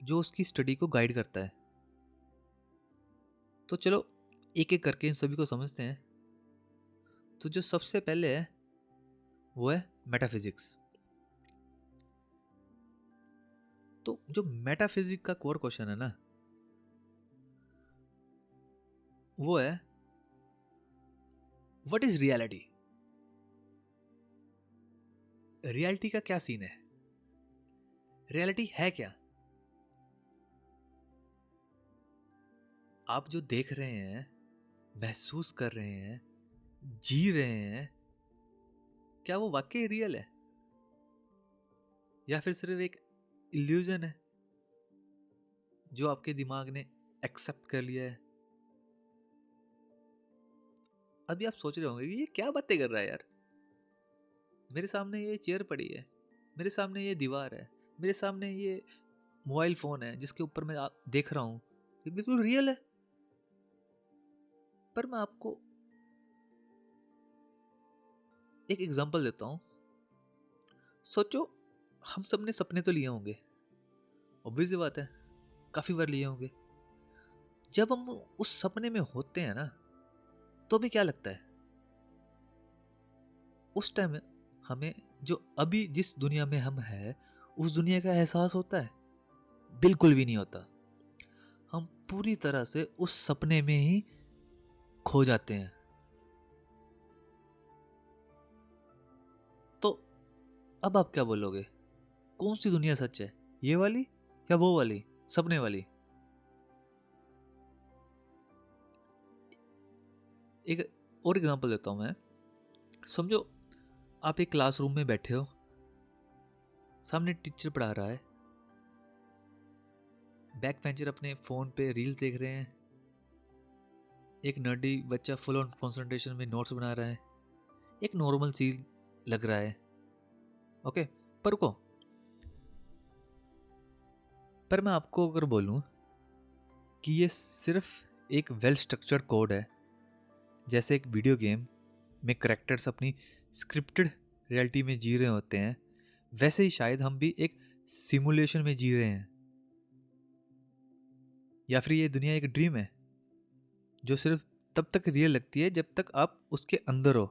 जो उसकी स्टडी को गाइड करता है। तो चलो एक एक करके इन सभी को समझते हैं। तो जो सबसे पहले है वो है मेटाफिजिक्स। तो जो मेटाफिजिक्स का कोर क्वेश्चन है ना वो है व्हाट इज रियलिटी। रियलिटी का क्या सीन है, रियलिटी है क्या? आप जो देख रहे हैं, महसूस कर रहे हैं, जी रहे हैं, क्या वो वाकई रियल है या फिर सिर्फ एक इल्यूजन है जो आपके दिमाग ने एक्सेप्ट कर लिया है? अभी आप सोच रहे होंगे कि ये क्या बातें कर रहा है यार, मेरे सामने ये चेयर पड़ी है, मेरे सामने ये दीवार है, मेरे सामने ये मोबाइल फ़ोन है जिसके ऊपर मैं देख रहा हूँ, ये बिल्कुल रियल है। पर मैं आपको एक एग्जांपल देता हूँ। सोचो, हम सब ने सपने तो लिए होंगे, ऑब्वियस सी बात है, काफ़ी बार लिए होंगे। जब हम उस सपने में होते हैं ना, तो हमें क्या लगता है? उस टाइम हमें जो अभी जिस दुनिया में हम हैं, उस दुनिया का एहसास होता है? बिल्कुल भी नहीं होता। हम पूरी तरह से उस सपने में ही खो जाते हैं। तो अब आप क्या बोलोगे? कौन सी दुनिया सच है? ये वाली या वो वाली, सपने वाली? एक और एग्जांपल देता हूँ मैं। समझो, आप एक क्लासरूम में बैठे हो, सामने टीचर पढ़ा रहा है, बैक बेंचर अपने फ़ोन पे रील्स देख रहे हैं, एक नर्डी बच्चा फुल ऑन कंसंट्रेशन में नोट्स बना रहा है। एक नॉर्मल सी लग रहा है, ओके। पर रुको, पर मैं आपको अगर बोलूं कि ये सिर्फ एक वेल स्ट्रक्चर्ड कोड है, जैसे एक वीडियो गेम में करेक्टर्स अपनी स्क्रिप्टेड रियलिटी में जी रहे होते हैं, वैसे ही शायद हम भी एक सिमुलेशन में जी रहे हैं। या फिर ये दुनिया एक ड्रीम है जो सिर्फ तब तक रियल लगती है जब तक आप उसके अंदर हो।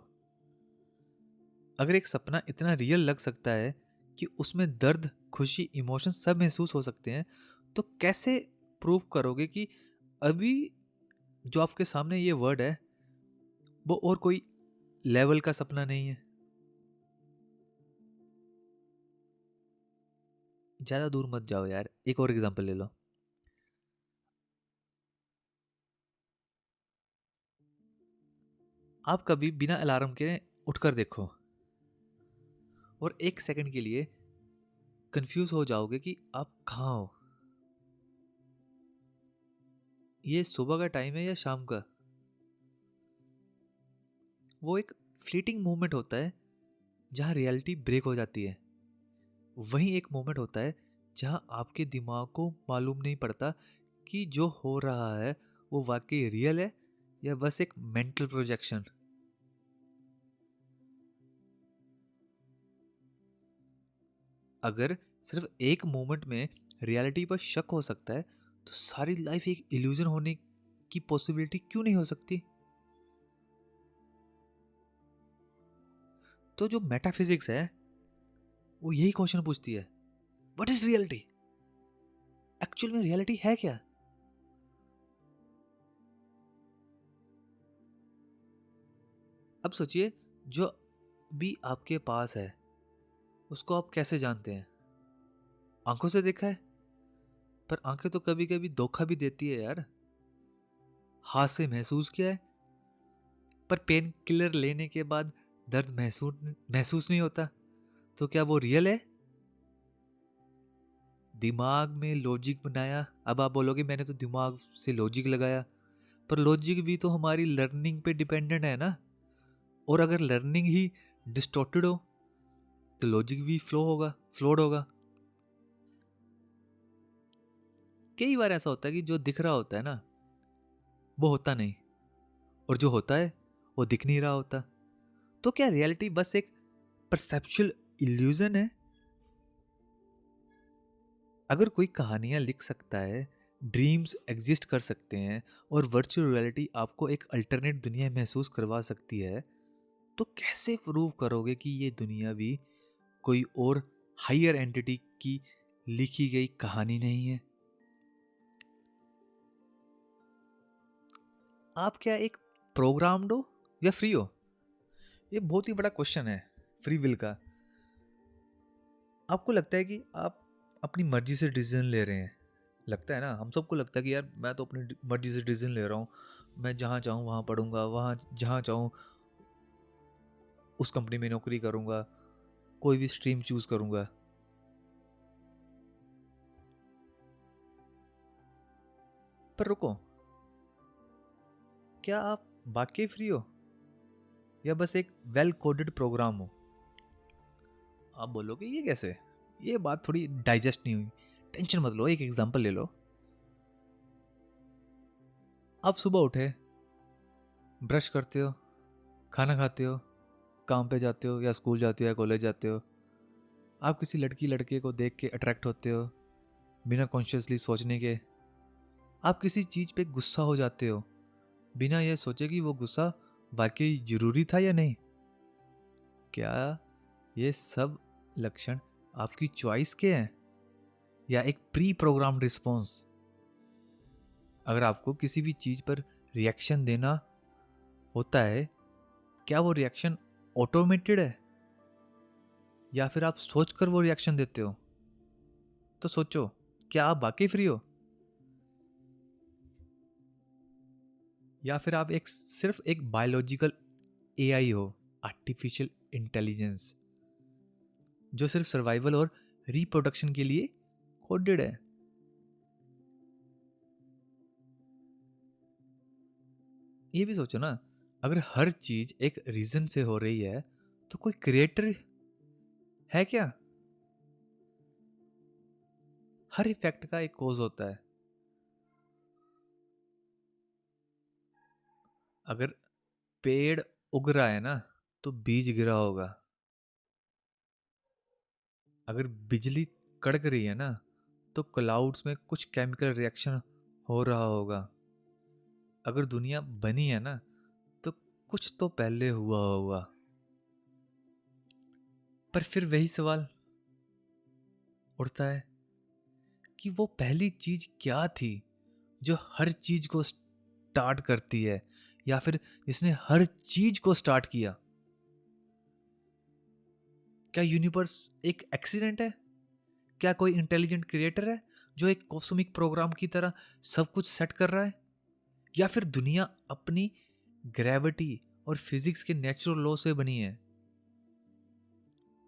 अगर एक सपना इतना रियल लग सकता है कि उसमें दर्द, खुशी, इमोशन सब महसूस हो सकते हैं, तो कैसे प्रूव करोगे कि अभी जो आपके सामने ये वर्ड है वो और कोई लेवल का सपना नहीं है? ज़्यादा दूर मत जाओ यार, एक और एग्जांपल ले लो। आप कभी बिना अलार्म के उठकर देखो और एक सेकंड के लिए कंफ्यूज हो जाओगे कि आप कहाँ हो। ये सुबह का टाइम है या शाम का? वो एक फ्लीटिंग मोमेंट होता है जहाँ रियलिटी ब्रेक हो जाती है। वहीं एक मोमेंट होता है जहाँ आपके दिमाग को मालूम नहीं पड़ता कि जो हो रहा है वो वाकई रियल है या बस एक मेंटल प्रोजेक्शन। अगर सिर्फ एक मोमेंट में रियलिटी पर शक हो सकता है, तो सारी लाइफ एक इल्यूजन होने की पॉसिबिलिटी क्यों नहीं हो सकती? तो जो मेटाफिजिक्स है वो यही क्वेश्चन पूछती है, व्हाट इज रियलिटी? एक्चुअल में रियलिटी है क्या? अब सोचिए, जो भी आपके पास है उसको आप कैसे जानते हैं? आंखों से देखा है, पर आंखें तो कभी कभी धोखा भी देती है यार। हाथ से महसूस किया है, पर पेन किलर लेने के बाद दर्द महसूस महसूस नहीं होता। तो क्या वो रियल है? दिमाग में लॉजिक बनाया, अब आप बोलोगे मैंने तो दिमाग से लॉजिक लगाया, पर लॉजिक भी तो हमारी लर्निंग पे डिपेंडेंट है ना। और अगर लर्निंग ही डिस्टॉर्टेड हो तो लॉजिक भी फ्लोड होगा। कई बार ऐसा होता है कि जो दिख रहा होता है ना वो होता नहीं, और जो होता है वो दिख नहीं रहा होता। तो क्या रियलिटी बस एक परसेप्चुअल इल्यूजन है? अगर कोई कहानियां लिख सकता है, ड्रीम्स एग्जिस्ट कर सकते हैं और वर्चुअल रियलिटी आपको एक अल्टरनेट दुनिया महसूस करवा सकती है, तो कैसे प्रूव करोगे कि ये दुनिया भी कोई और हायर एंटिटी की लिखी गई कहानी नहीं है? आप क्या एक प्रोग्राम्ड हो या फ्री हो? ये बहुत ही बड़ा क्वेश्चन है फ्री विल का। आपको लगता है कि आप अपनी मर्जी से डिसीजन ले रहे हैं? लगता है ना, हम सबको लगता है कि यार मैं तो अपनी मर्जी से डिसीजन ले रहा हूँ, मैं जहाँ चाहूँ वहाँ पढ़ूंगा, वहाँ जहाँ चाहूँ उस कंपनी में नौकरी करूंगा, कोई भी स्ट्रीम चूज करूंगा। पर रुको, क्या आप वाकई फ्री हो या बस एक वेल कोडेड प्रोग्राम हो? आप बोलोगे ये कैसे, ये बात थोड़ी डाइजेस्ट नहीं हुई। टेंशन मत लो, एक एग्जांपल ले लो। आप सुबह उठे, ब्रश करते हो, खाना खाते हो, काम पे जाते हो या स्कूल जाते हो या कॉलेज जाते हो। आप किसी लड़की लड़के को देख के अट्रैक्ट होते हो बिना कॉन्शियसली सोचने के। आप किसी चीज़ पे गुस्सा हो जाते हो बिना ये सोचे कि वो गुस्सा वाकई ज़रूरी था या नहीं। क्या ये सब लक्षण आपकी चॉइस के हैं या एक प्री प्रोग्राम्ड रिस्पॉन्स? अगर आपको किसी भी चीज़ पर रिएक्शन देना होता है, क्या वो रिएक्शन ऑटोमेटेड है या फिर आप सोचकर वो रिएक्शन देते हो? तो सोचो, क्या आप वाकई फ्री हो या फिर आप एक सिर्फ एक बायोलॉजिकल एआई हो, आर्टिफिशियल इंटेलिजेंस, जो सिर्फ सर्वाइवल और रिप्रोडक्शन के लिए कोडेड है? ये भी सोचो ना, अगर हर चीज एक रीजन से हो रही है तो कोई क्रिएटर है क्या? हर इफेक्ट का एक कॉज होता है। अगर पेड़ उग रहा है ना, तो बीज गिरा होगा। अगर बिजली कड़क रही है ना, तो क्लाउड्स में कुछ केमिकल रिएक्शन हो रहा होगा। अगर दुनिया बनी है ना, तो कुछ तो पहले हुआ होगा। पर फिर वही सवाल उठता है कि वो पहली चीज क्या थी जो हर चीज को स्टार्ट करती है, या फिर जिसने हर चीज को स्टार्ट किया? क्या यूनिवर्स एक एक्सीडेंट है? क्या कोई इंटेलिजेंट क्रिएटर है जो एक कॉस्मिक प्रोग्राम की तरह सब कुछ सेट कर रहा है? या फिर दुनिया अपनी ग्रेविटी और फिजिक्स के नेचुरल लॉ से बनी है?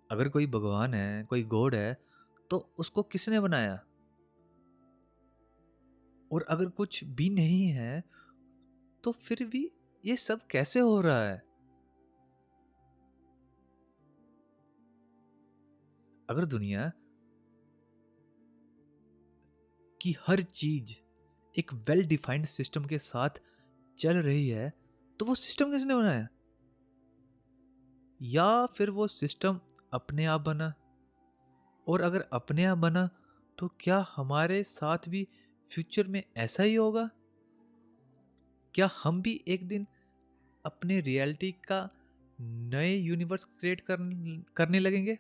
अगर कोई भगवान है, कोई गॉड है, तो उसको किसने बनाया? और अगर कुछ भी नहीं है, तो फिर भी ये सब कैसे हो रहा है? अगर दुनिया की हर चीज एक वेल डिफाइंड सिस्टम के साथ चल रही है, तो वो सिस्टम किसने बनाया? या फिर वो सिस्टम अपने आप बना? और अगर अपने आप बना, तो क्या हमारे साथ भी फ्यूचर में ऐसा ही होगा? क्या हम भी एक दिन अपने रियलिटी का नए यूनिवर्स क्रिएट करने लगेंगे?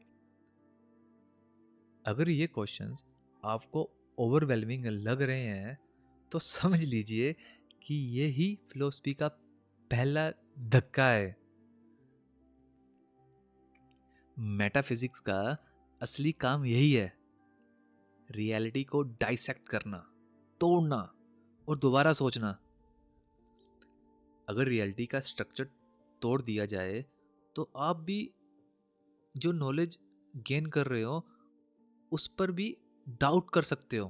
अगर ये क्वेश्चंस आपको ओवरवेलमिंग लग रहे हैं, तो समझ लीजिए कि ये ही फिलोसफी का पहला धक्का है। मेटाफिजिक्स का असली काम यही है, रियलिटी को डाइसेक्ट करना, तोड़ना और दोबारा सोचना। अगर रियलिटी का स्ट्रक्चर तोड़ दिया जाए, तो आप भी जो नॉलेज गेन कर रहे हो उस पर भी डाउट कर सकते हो।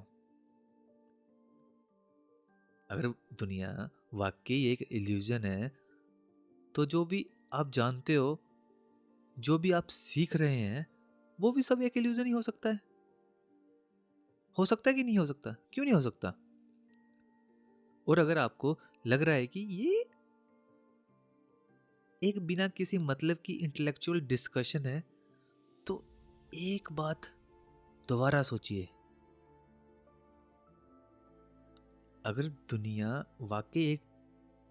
अगर दुनिया वाकई एक इल्यूजन है, तो जो भी आप जानते हो, जो भी आप सीख रहे हैं, वो भी सब एक इल्यूजन ही हो सकता है। हो सकता है कि नहीं हो सकता? क्यों नहीं हो सकता? और अगर आपको लग रहा है कि ये एक बिना किसी मतलब की इंटेलेक्चुअल डिस्कशन है, तो एक बात दोबारा सोचिए। अगर दुनिया वाकई एक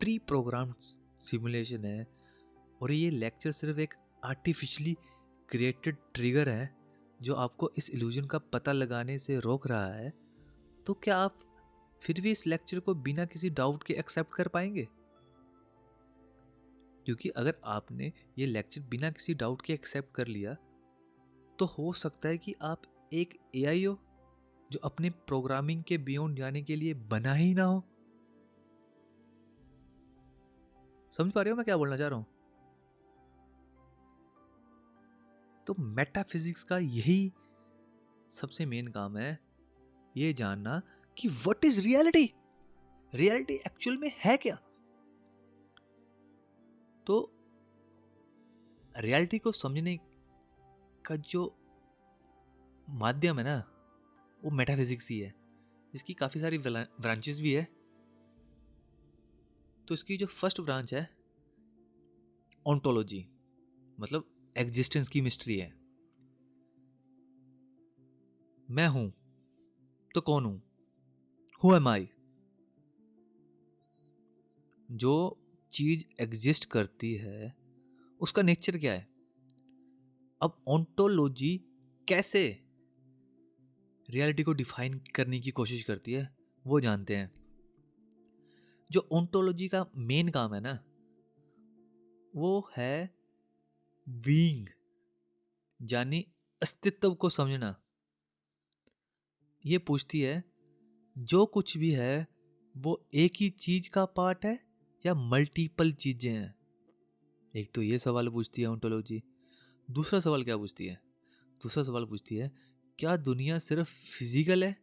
प्री प्रोग्राम्ड सिमुलेशन है और ये लेक्चर सिर्फ एक आर्टिफिशियली क्रिएटेड ट्रिगर है जो आपको इस इल्यूजन का पता लगाने से रोक रहा है, तो क्या आप फिर भी इस लेक्चर को बिना किसी डाउट के एक्सेप्ट कर पाएंगे? क्योंकि अगर आपने ये लेक्चर बिना किसी डाउट के एक्सेप्ट कर लिया, तो हो सकता है कि आप एक एआई हो जो अपने प्रोग्रामिंग के बियॉन्ड जाने के लिए बना ही ना हो। समझ पा रहे हो मैं क्या बोलना चाह रहा हूं? तो मेटाफिजिक्स का यही सबसे मेन काम है, ये जानना कि what is reality, reality actual में है क्या। तो रियलिटी को समझने का जो माध्यम है ना, वो मेटाफिजिक्स ही है। इसकी काफ़ी सारी ब्रांचेस भी है। तो इसकी जो फर्स्ट ब्रांच है ओंटोलॉजी, मतलब एग्जिस्टेंस की मिस्ट्री है। मैं हूं तो कौन हूं, हु एम आई। जो चीज एग्जिस्ट करती है उसका नेचर क्या है। अब ओंटोलॉजी कैसे रियलिटी को डिफाइन करने की कोशिश करती है वो जानते हैं। जो ओंटोलॉजी का मेन काम है ना, वो है बीइंग, यानी अस्तित्व को समझना। ये पूछती है जो कुछ भी है वो एक ही चीज का पार्ट है या मल्टीपल चीजें हैं। एक तो ये सवाल पूछती है ओंटोलॉजी। दूसरा सवाल क्या पूछती है, दूसरा सवाल पूछती है क्या दुनिया सिर्फ फिजिकल है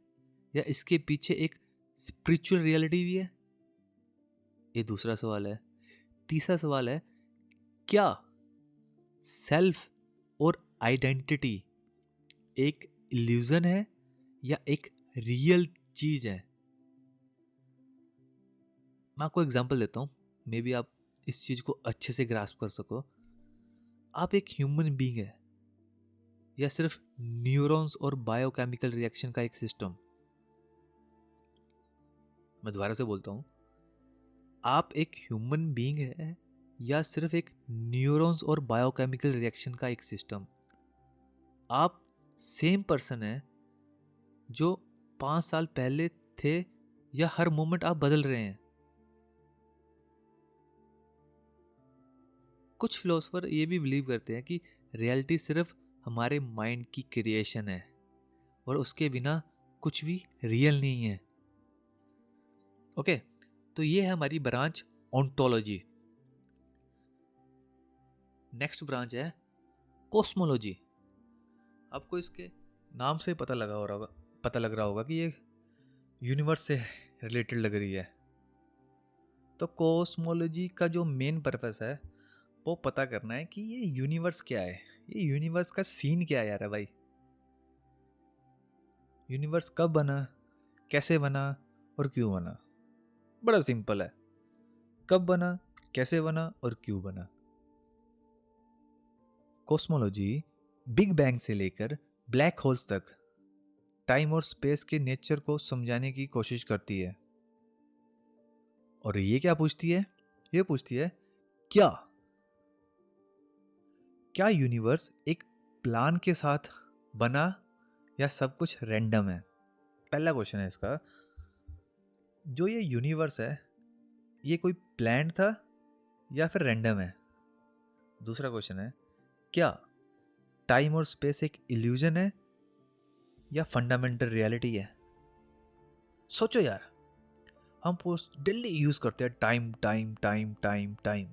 या इसके पीछे एक स्पिरिचुअल रियलिटी भी है। ये दूसरा सवाल है। तीसरा सवाल है क्या सेल्फ और आइडेंटिटी एक इल्यूजन है या एक रियल चीज है। मैं आपको एग्जांपल देता हूँ, मे बी आप इस चीज को अच्छे से ग्रास्प कर सको। आप एक ह्यूमन बीइंग है या सिर्फ न्यूरॉन्स और बायोकेमिकल रिएक्शन का एक सिस्टम। मैं दोबारा से बोलता हूँ, आप एक ह्यूमन बीइंग है या सिर्फ एक न्यूरॉन्स और बायोकेमिकल रिएक्शन का एक सिस्टम। आप सेम पर्सन है जो 5 साल पहले थे या हर मोमेंट आप बदल रहे हैं। कुछ फिलोसफर ये भी बिलीव करते हैं कि रियलिटी सिर्फ हमारे माइंड की क्रिएशन है और उसके बिना कुछ भी रियल नहीं है। ओके, तो ये है हमारी ब्रांच ओंटोलॉजी। नेक्स्ट ब्रांच है कॉस्मोलॉजी। आपको इसके नाम से पता लग रहा होगा कि ये यूनिवर्स से रिलेटेड लग रही है। तो कॉस्मोलॉजी का जो मेन पर्पस है वो पता करना है कि ये यूनिवर्स क्या है, ये यूनिवर्स का सीन क्या है यार भाई। यूनिवर्स कब बना, कैसे बना और क्यों बना। बड़ा सिंपल है, कब बना, कैसे बना और क्यों बना। कॉस्मोलॉजी बिग बैंग से लेकर ब्लैक होल्स तक टाइम और स्पेस के नेचर को समझाने की कोशिश करती है। और ये क्या पूछती है, ये पूछती है क्या क्या यूनिवर्स एक प्लान के साथ बना या सब कुछ रैंडम है। पहला क्वेश्चन है इसका, जो ये यूनिवर्स है ये कोई प्लान था या फिर रैंडम है। दूसरा क्वेश्चन है क्या टाइम और स्पेस एक इल्यूजन है या फंडामेंटल रियलिटी है। सोचो यार, हम पोस्ट डेली यूज करते हैं time time time time time,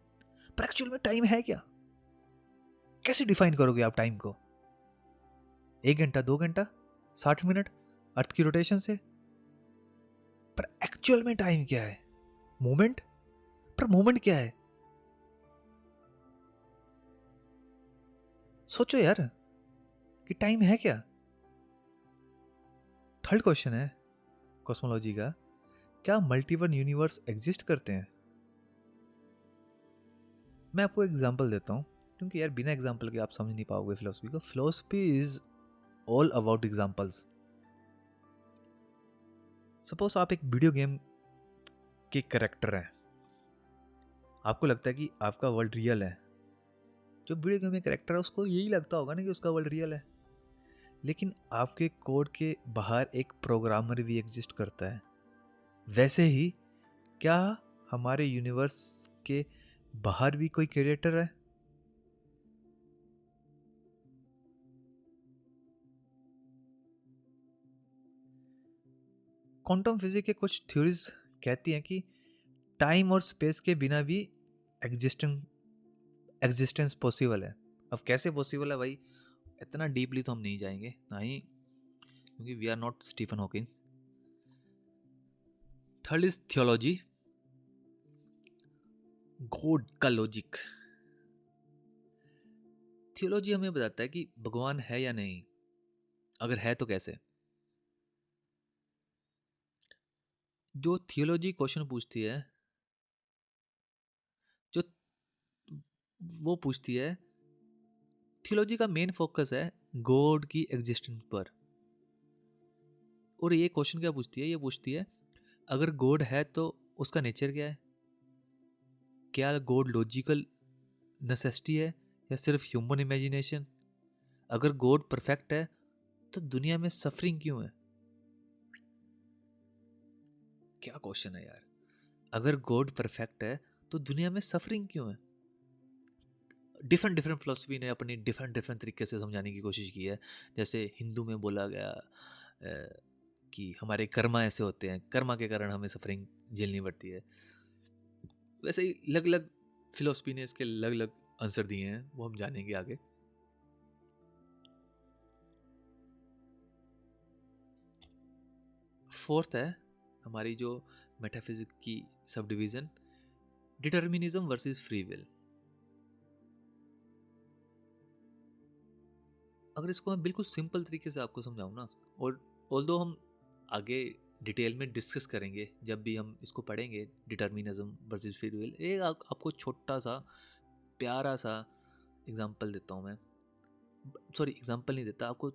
पर एक्चुअल में टाइम है क्या। कैसे डिफाइन करोगे आप टाइम को, 1 घंटा 2 घंटा 60 मिनट अर्थ की रोटेशन से। पर एक्चुअल में टाइम क्या है, मोमेंट। पर मोमेंट क्या है, सोचो यार कि टाइम है क्या। थर्ड क्वेश्चन है कॉस्मोलॉजी का, क्या मल्टीवन यूनिवर्स एग्जिस्ट करते हैं। मैं आपको एग्जांपल देता हूं क्योंकि यार बिना एग्जांपल के आप समझ नहीं पाओगे फिलोसफी को। Philosophy is all about examples. Suppose आप एक वीडियो गेम के कैरेक्टर हैं, आपको लगता है कि आपका वर्ल्ड रियल है। जो वीडियो गेम में कैरेक्टर है उसको यही लगता होगा ना कि उसका वर्ल्ड रियल है, लेकिन आपके कोड के बाहर एक प्रोग्रामर भी एग्जिस्ट करता है। वैसे ही क्या हमारे यूनिवर्स के बाहर भी कोई क्रिएटर है। क्वांटम फिजिक्स के कुछ थ्योरीज कहती हैं कि टाइम और स्पेस के बिना भी एग्जिस्टेंस पॉसिबल है। अब कैसे पॉसिबल है भाई, इतना डीपली तो हम नहीं जाएंगे ना ही, क्योंकि we are not Stephen Hawkins. Third is theology, God का लॉजिक। थियोलॉजी हमें बताता है कि भगवान है या नहीं, अगर है तो कैसे। जो थियोलॉजी क्वेश्चन पूछती है, जो वो पूछती है, थियोलॉजी का मेन फोकस है गॉड की एग्जिस्टेंस पर। और ये क्वेश्चन क्या पूछती है, ये पूछती है अगर गॉड है तो उसका नेचर क्या है, क्या गॉड लॉजिकल नेसेसिटी है या सिर्फ ह्यूमन इमेजिनेशन, अगर गॉड परफेक्ट है तो दुनिया में सफरिंग क्यों है। क्या क्वेश्चन है यार, अगर गॉड परफेक्ट है तो दुनिया में सफरिंग क्यों है। डिफरेंट डिफरेंट फिलोसफी ने अपनी डिफरेंट डिफरेंट तरीके से समझाने की कोशिश की है। जैसे हिंदू में बोला गया कि हमारे कर्मा ऐसे होते हैं, कर्मा के कारण हमें सफरिंग झेलनी पड़ती है। वैसे ही अलग अलग फिलोसफी ने इसके अलग अलग आंसर दिए हैं, वो हम जानेंगे आगे। फोर्थ है हमारी जो मेटाफिजिक्स की sub division, determinism versus free will. अगर इसको मैं बिल्कुल सिंपल तरीके से आपको समझाऊं ना, और ऑल्दो हम आगे डिटेल में डिस्कस करेंगे जब भी हम इसको पढ़ेंगे, डिटर्मिनिज्म वर्सेस फ्री विल, एक आपको छोटा सा प्यारा सा एग्जांपल देता हूँ मैं। सॉरी, एग्जांपल नहीं देता, आपको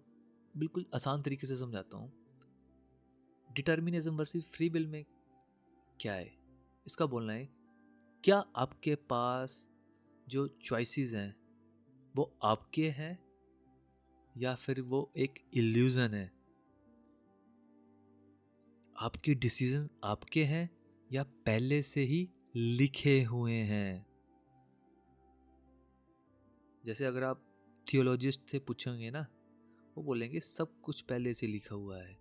बिल्कुल आसान तरीके से समझाता हूँ। डिटर्मिनिज्म वर्सेस फ्री विल में क्या है, इसका बोलना है क्या आपके पास जो चॉइसेस हैं वो आपके हैं या फिर वो एक इल्यूजन है। आपके डिसीजन आपके हैं या पहले से ही लिखे हुए हैं। जैसे अगर आप थियोलॉजिस्ट से पूछेंगे ना, वो बोलेंगे सब कुछ पहले से लिखा हुआ है,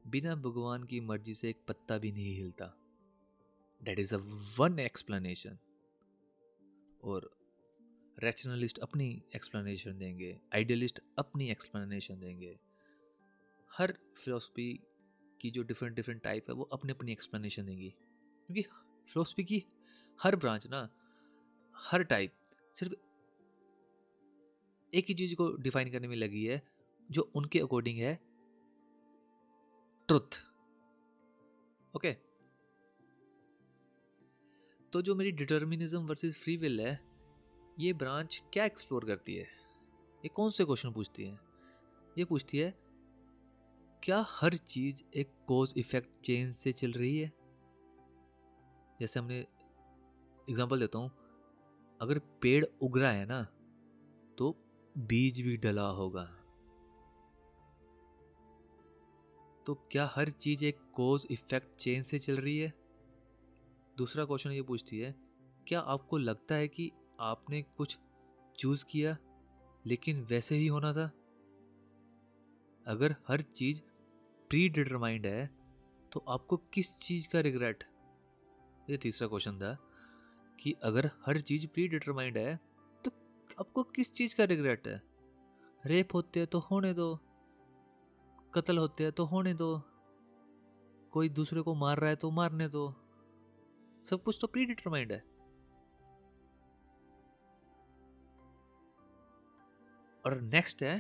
बिना भगवान की मर्जी से एक पत्ता भी नहीं हिलता। That is a one explanation. और रैशनलिस्ट अपनी एक्सप्लेनेशन देंगे, आइडियलिस्ट अपनी एक्सप्लेनेशन देंगे। हर फिलोसफी की जो डिफरेंट डिफरेंट टाइप है वो अपनी अपनी एक्सप्लेनेशन देंगी, क्योंकि फिलोसफी की हर ब्रांच ना, हर टाइप सिर्फ एक ही चीज को डिफाइन करने में लगी है जो उनके अकॉर्डिंग है ट्रुथ। ओके, तो जो मेरी डिटर्मिनिज्म वर्सेस फ्री विल है, ये ब्रांच क्या एक्सप्लोर करती है, ये कौन से क्वेश्चन पूछती है। ये पूछती है क्या हर चीज एक कॉज इफेक्ट चेन से चल रही है। जैसे हमने एग्जांपल देता हूँ, अगर पेड़ उग रहा है ना तो बीज भी डला होगा। तो क्या हर चीज एक कॉज इफेक्ट चेन से चल रही है। दूसरा क्वेश्चन ये पूछती है क्या आपको लगता है कि आपने कुछ चूज किया लेकिन वैसे ही होना था। अगर हर चीज प्री डिटरमाइंड है तो आपको किस चीज का रिग्रेट। ये तीसरा क्वेश्चन था कि अगर हर चीज प्री डिटरमाइंड है तो आपको किस चीज का रिग्रेट है। रेप होते हैं तो होने दो, कत्ल होते हैं तो होने दो, कोई दूसरे को मार रहा है तो मारने दो, सब कुछ तो प्री डिटरमाइंड है। और नेक्स्ट है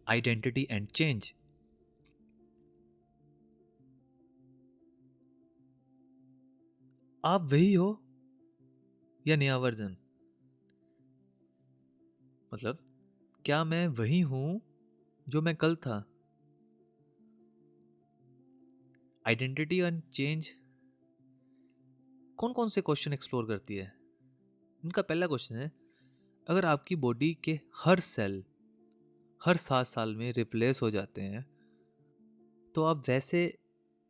आइडेंटिटी एंड चेंज। आप वही हो या नया वर्जन, मतलब क्या मैं वही हूं जो मैं कल था। आइडेंटिटी एंड चेंज कौन कौन से क्वेश्चन एक्सप्लोर करती है। इनका पहला क्वेश्चन है अगर आपकी बॉडी के हर सेल हर 7 साल में रिप्लेस हो जाते हैं तो आप वैसे,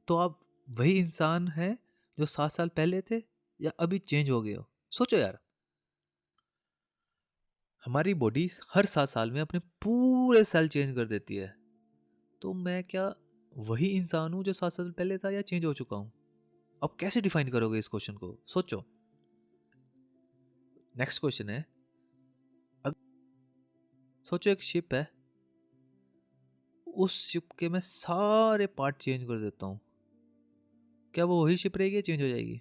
तो आप वही इंसान हैं जो 7 साल पहले थे या अभी चेंज हो गए हो। सोचो यार, हमारी बॉडी हर 7 साल में अपने पूरे सेल चेंज कर देती है, तो मैं क्या वही इंसान हूं जो 7 साल पहले था या चेंज हो चुका हूं। अब कैसे डिफाइन करोगे इस क्वेश्चन को, सोचो। नेक्स्ट क्वेश्चन है सोचो एक शिप है, उस शिप के मैं सारे पार्ट चेंज कर देता हूं, क्या वो वही शिप रहेगी या चेंज हो जाएगी।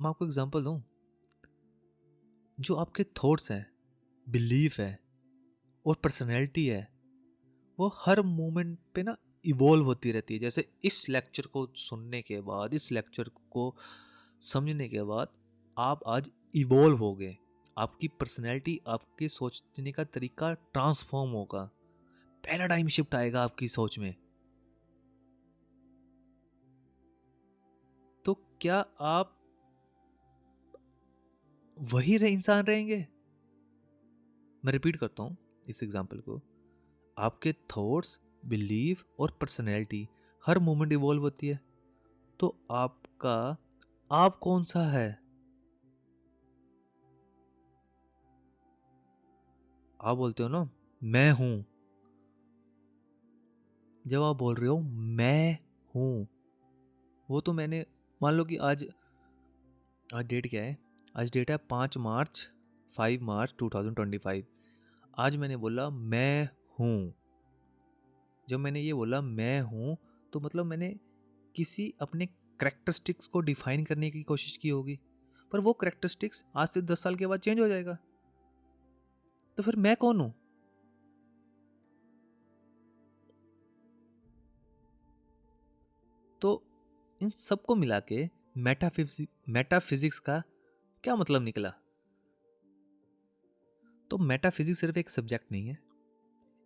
मैं आपको एग्जांपल दूं, जो आपके थॉट्स हैं, बिलीफ है और पर्सनैलिटी है, वो हर मोमेंट पे ना इवॉल्व होती रहती है। जैसे इस लेक्चर को सुनने के बाद, इस लेक्चर को समझने के बाद आप आज इवॉल्व हो गए। आपकी पर्सनैलिटी, आपके सोचने का तरीका ट्रांसफॉर्म होगा, पैराडाइम शिफ्ट आएगा आपकी सोच में। तो क्या आप वही इंसान रहेंगे? मैं रिपीट करता हूं इस एग्जाम्पल को। आपके थॉट्स, बिलीफ और पर्सनैलिटी हर मोमेंट इवॉल्व होती है। तो आपका आप कौन सा है? आप बोलते हो ना मैं हूं। जब आप बोल रहे हो मैं हूं, वो तो मैंने, मान लो कि आज आज डेट क्या है? आज डेट है 5 मार्च, 5 मार्च 2025। आज मैंने बोला मैं हूं। जब मैंने ये बोला मैं हूं, तो मतलब मैंने किसी अपने करेक्टरिस्टिक्स को डिफाइन करने की कोशिश की होगी। पर वो करेक्टरिस्टिक्स आज से 10 साल के बाद चेंज हो जाएगा। तो फिर मैं कौन हूं? तो इन सबको मिला के मेटाफिजिक्स का क्या मतलब निकला? तो मेटाफिजिक्स सिर्फ एक सब्जेक्ट नहीं है,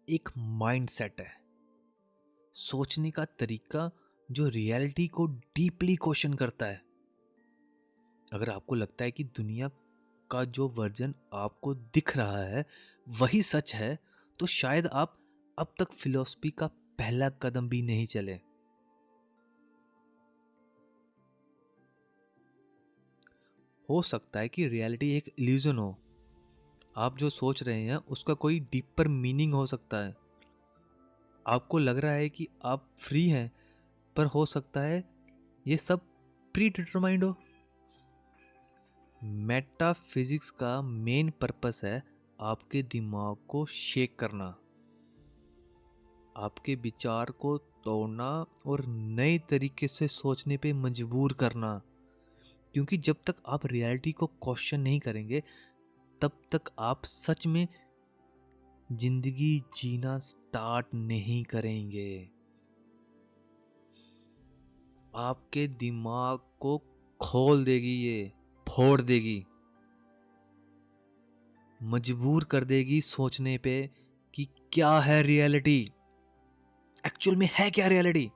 एक माइंडसेट है, सोचने का तरीका जो रियलिटी को डीपली क्वेश्चन करता है। अगर आपको लगता है कि दुनिया का जो वर्जन आपको दिख रहा है वही सच है, तो शायद आप अब तक फिलॉसफी का पहला कदम भी नहीं चले। हो सकता है कि रियलिटी एक इल्यूजन हो। आप जो सोच रहे हैं उसका कोई डीपर मीनिंग हो सकता है। आपको लग रहा है कि आप फ्री हैं, पर हो सकता है ये सब प्री डिटरमाइंड हो। मेटाफिजिक्स का मेन पर्पस है आपके दिमाग को शेक करना, आपके विचार को तोड़ना और नए तरीके से सोचने पे मजबूर करना। क्योंकि जब तक आप रियलिटी को क्वेश्चन नहीं करेंगे, तब तक आप सच में जिंदगी जीना स्टार्ट नहीं करेंगे। आपके दिमाग को खोल देगी, ये फोड़ देगी, मजबूर कर देगी सोचने पे कि क्या है रियलिटी, एक्चुअल में है क्या रियलिटी।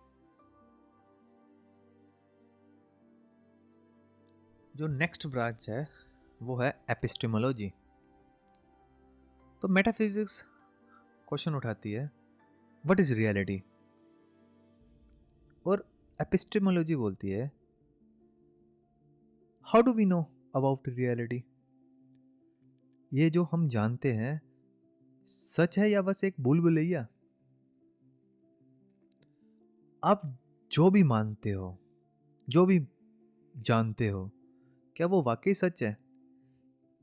जो नेक्स्ट ब्रांच है वो है एपिस्टेमोलॉजी। तो मेटाफिजिक्स क्वेश्चन उठाती है व्हाट इज रियलिटी, और एपिस्टेमोलॉजी बोलती है how do we know about reality. ये जो हम जानते हैं सच है या बस एक भूल भुलैया। आप जो भी मानते हो, जो भी जानते हो, क्या वो वाकई सच है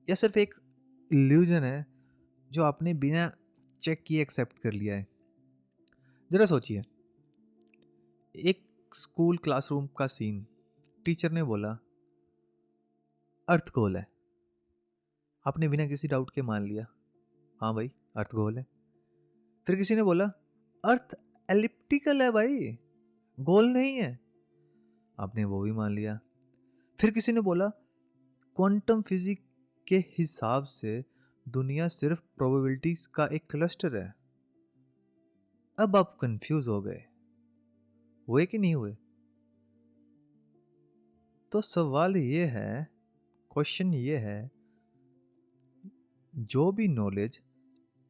या सिर्फ एक इल्यूजन है जो आपने बिना चेक किए एक्सेप्ट कर लिया है? जरा सोचिए, एक स्कूल क्लासरूम का सीन। टीचर ने बोला अर्थ गोल है। आपने बिना किसी डाउट के मान लिया, हाँ भाई अर्थ गोल है। फिर किसी ने बोला अर्थ एलिप्टिकल है भाई, गोल नहीं है। आपने वो भी मान लिया। फिर किसी ने बोला क्वांटम फिजिक्स के हिसाब से दुनिया सिर्फ प्रोबेबिलिटीज का एक क्लस्टर है। अब आप कंफ्यूज हो गए, हुए कि नहीं हुए? तो सवाल ये है, क्वेश्चन ये है, जो भी नॉलेज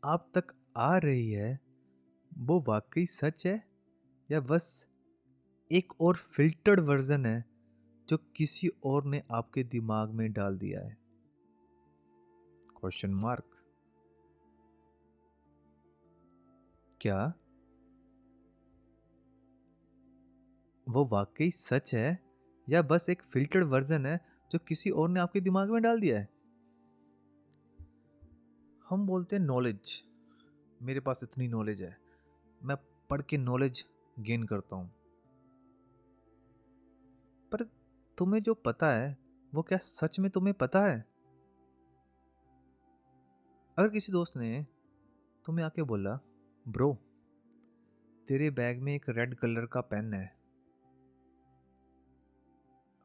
आप तक आ रही है वो वाकई सच है या बस एक और फिल्टर्ड वर्जन है जो किसी और ने आपके दिमाग में डाल दिया है? Question mark. क्या वो वाकई सच है या बस एक फिल्टर्ड वर्जन है जो किसी और ने आपके दिमाग में डाल दिया है? हम बोलते हैं नॉलेज, मेरे पास इतनी नॉलेज है, मैं पढ़ के नॉलेज गेन करता हूं। पर तुम्हें जो पता है वो क्या सच में तुम्हें पता है? अगर किसी दोस्त ने तुम्हें आके बोला ब्रो तेरे बैग में एक रेड कलर का पेन है।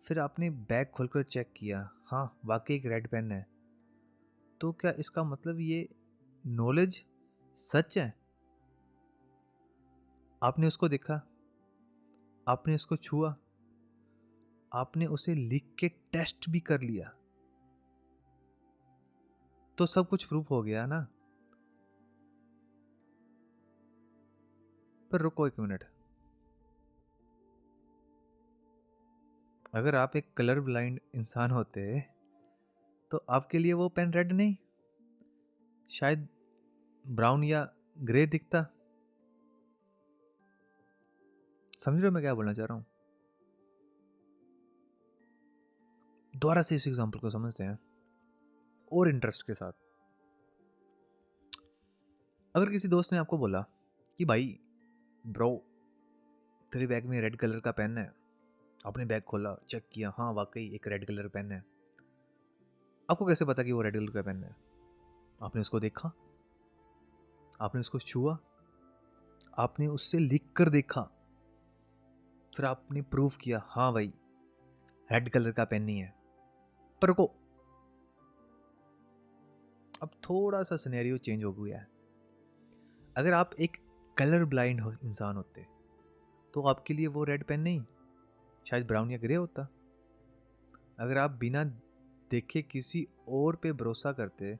फिर आपने बैग खोलकर चेक किया, हाँ वाकई एक रेड पेन है। तो क्या इसका मतलब ये नॉलेज सच है? आपने उसको देखा, आपने उसको छुआ, आपने उसे लिख के टेस्ट भी कर लिया, तो सब कुछ प्रूफ हो गया ना। पर रुको एक मिनट, अगर आप एक कलर ब्लाइंड इंसान होते तो आपके लिए वो पेन रेड नहीं, शायद ब्राउन या ग्रे दिखता। समझ रहे हो मैं क्या बोलना चाह रहा हूं? दोबारा से इस एग्जांपल को समझते हैं और इंटरेस्ट के साथ। अगर किसी दोस्त ने आपको बोला कि भाई ब्रो, तेरे बैग में रेड कलर का पेन है, आपने बैग खोला, चेक किया, हाँ वाकई एक रेड कलर पेन है। आपको कैसे पता कि वो रेड कलर का पेन है? आपने उसको देखा, आपने उसको छुआ, आपने उससे लिख कर देखा, फिर आपने प्रूफ किया, हाँ भाई रेड कलर का पेन नहीं है। पर रुको, अब थोड़ा सा सिनेरियो चेंज हो गया है। अगर आप एक कलर ब्लाइंड इंसान होते तो आपके लिए वो रेड पेन नहीं, शायद ब्राउन या ग्रे होता। अगर आप बिना देखे किसी और पे भरोसा करते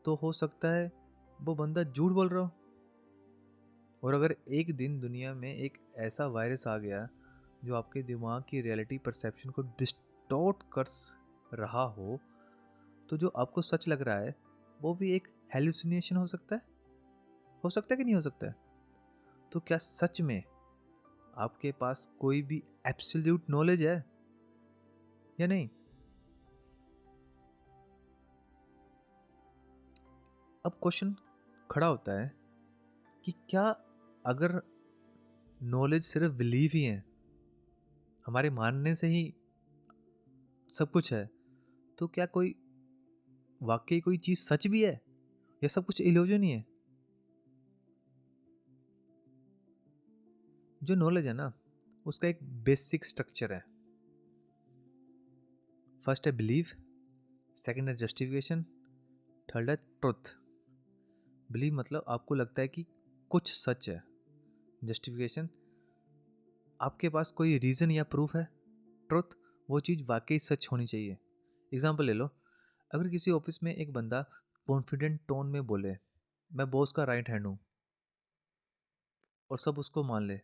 तो हो सकता है वो बंदा झूठ बोल रहा हो। और अगर एक दिन दुनिया में एक ऐसा वायरस आ गया जो आपके दिमाग की रियलिटी परसेप्शन को डिस्टॉर्ट कर रहा हो, तो जो आपको सच लग रहा है वो भी एक हेलुसिनेशन हो सकता है। हो सकता है कि नहीं हो सकता है? तो क्या सच में आपके पास कोई भी एब्सोल्यूट नॉलेज है या नहीं? अब क्वेश्चन खड़ा होता है कि क्या अगर नॉलेज सिर्फ बिलीव ही है, हमारे मानने से ही सब कुछ है, तो क्या कोई वाकई कोई चीज सच भी है या सब कुछ इल्यूजन ही है? जो नॉलेज है ना, उसका एक बेसिक स्ट्रक्चर है। फर्स्ट है बिलीव, सेकंड है जस्टिफिकेशन, थर्ड है ट्रुथ। बिलीव मतलब आपको लगता है कि कुछ सच है। जस्टिफिकेशन, आपके पास कोई रीज़न या प्रूफ है। ट्रुथ, वो चीज़ वाकई सच होनी चाहिए। एग्जाम्पल ले लो, अगर किसी ऑफिस में एक बंदा कॉन्फिडेंट टोन में बोले, मैं बॉस का राइट हैंड हूँ, और सब उसको मान ले,